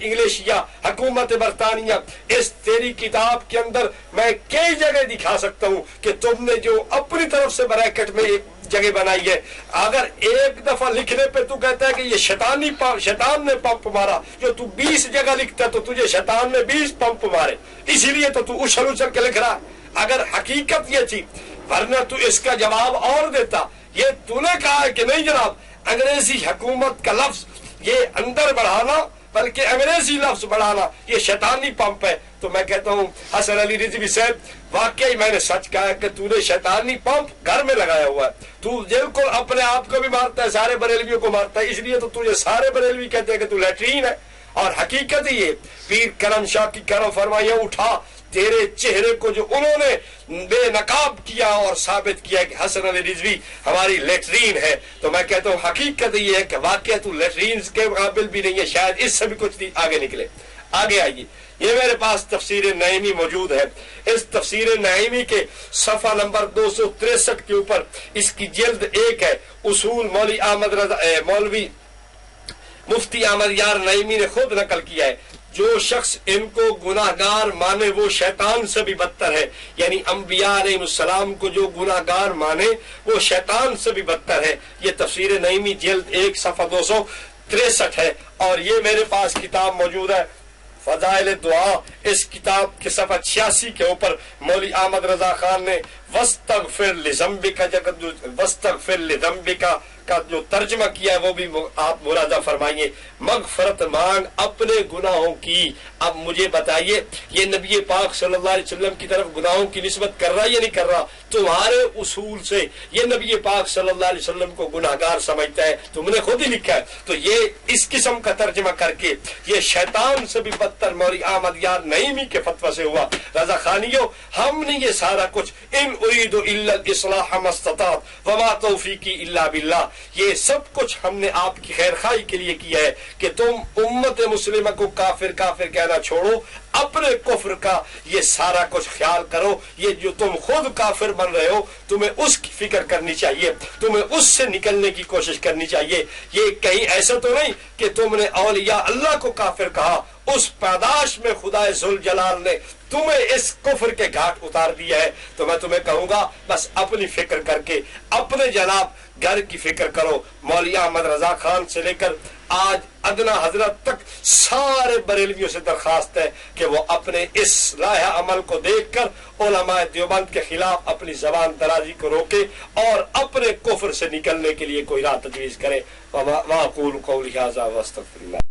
انگلیشیا حکومت برطانیہ اس تیری کتاب کے اندر میں کئی جگہ دکھا سکتا ہوں کہ تم نے جو اپنی طرف سے بریکٹ میں ایک جگہ بنائی ہے، اگر ایک دفعہ لکھنے پہ تو کہتا ہے کہ یہ شیطان نے پمپ مارا، جو تو 20 جگہ لکھتا ہے تو تجھے شیطان نے 20 پمپ مارے، اسی لیے تو اچھل کے لکھ رہا۔ اگر حقیقت یہ تھی، ورنہ تو اس کا جواب اور دیتا۔ یہ تو نے کہا ہے کہ نہیں جناب انگریزی حکومت کا لفظ یہ اندر بڑھانا بلکہ انگریزی لفظ بڑھانا یہ شیطانی پمپ ہے، تو میں کہتا ہوں حسن علی رضوی صاحب واقعی میں نے سچ کہا کہ تو نے شیطانی پمپ گھر میں لگایا ہوا ہے، تو بالکل اپنے آپ کو بھی مارتا ہے، سارے بریلویوں کو مارتا ہے، اس لیے تو تجھے سارے بریلوی کہتے ہیں کہ تو لیٹرین ہے۔ اور حقیقت ہی یہ پیر کرم شاہ کی کرم فرمائیاں اٹھا تیرے چہرے کو جو انہوں نے بے نقاب کیا اور ثابت کیا کہ حسن علی رضوی ہماری لیٹرین ہے، تو میں کہتا ہوں حقیقت یہ ہے کہ واقعہ تو لیٹرین کے قابل بھی نہیں ہے، شاید اس سے بھی کچھ آگے نکلے۔ آگے آئیے، یہ میرے پاس تفسیر نعیمی موجود ہے، اس تفسیر نعیمی کے صفحہ نمبر 263 کے اوپر اس کی جلد 1 ہے، اصول مولوی مفتی احمد یار نعیمی نے خود نقل کیا ہے، جو شخص ان کو گناہگار مانے وہ شیطان سے بھی بدتر ہے، یعنی انبیاء علیہ السلام کو جو گناہگار مانے وہ شیطان سے بھی بدتر ہے۔ یہ تفسیر نعیمی جلد 1 صفحہ 263 ہے، اور یہ میرے پاس کتاب موجود ہے فضائل دعا، اس کتاب کے صفحہ 86 کے اوپر مولوی احمد رضا خان نے وَاسْتَغْفِرْ لِذَنْبِكَ کا جو ترجمہ کیا ہے وہ بھی آپ مراجعہ فرمائیے۔ مغفرت مانگ اپنے گناہوں کی۔ اب مجھے بتائیے یہ نبی پاک صلی اللہ علیہ وسلم کی طرف گناہوں کی نسبت کر رہا یا نہیں کر رہا؟ تمہارے اصول سے یہ نبی پاک صلی اللہ علیہ وسلم کو گناہگار سمجھتا ہے، تم نے خود ہی لکھا ہے، تو یہ اس قسم کا ترجمہ کر کے یہ شیطان سے بھی بدتر مولوی احمد یار نعیمی کے فتویٰ سے ہوا۔ رضا خانیوں، ہم نے یہ سارا کچھ ان اُرِيدُ إِلَّا الْإِصْلَاحَ مَا اسْتَطَعْتُ وَمَا تَوْفِيقِي إِلَّا بِاللَّهِ. یہ سب کچھ ہم نے آپ کی خیر خواہی کے لیے کیا ہے کہ تم امت مسلمہ کو کافر کافر کہنا چھوڑو، اپنے کفر کا یہ سارا کچھ خیال کرو. یہ جو تم خود کافر بن رہے ہو تمہیں اس کی فکر کرنی چاہیے، تمہیں اس سے نکلنے کی کوشش کرنی چاہیے. یہ کہیں ایسا تو نہیں کہ تم نے اولیاء اللہ کو کافر کہا، اس پیدائش میں خدا ذوالجلال نے تمہیں اس کفر کے گھاٹ اتار دیا ہے. تو میں تمہیں کہوں گا بس اپنی فکر کر کے اپنے جناب گھر کی فکر کرو. مولوی احمد رضا خان سے لے کر آج ادنا حضرت تک سارے بریلویوں سے درخواست ہے کہ وہ اپنے اس لائحہ عمل کو دیکھ کر علماء دیوبند کے خلاف اپنی زبان درازی کو روکے اور اپنے کفر سے نکلنے کے لیے کوئی راہ تجویز کرے. وَأَقُولُ قَوْلِي هَٰذَا وَأَسْتَغْفِرُ اللَّهَ.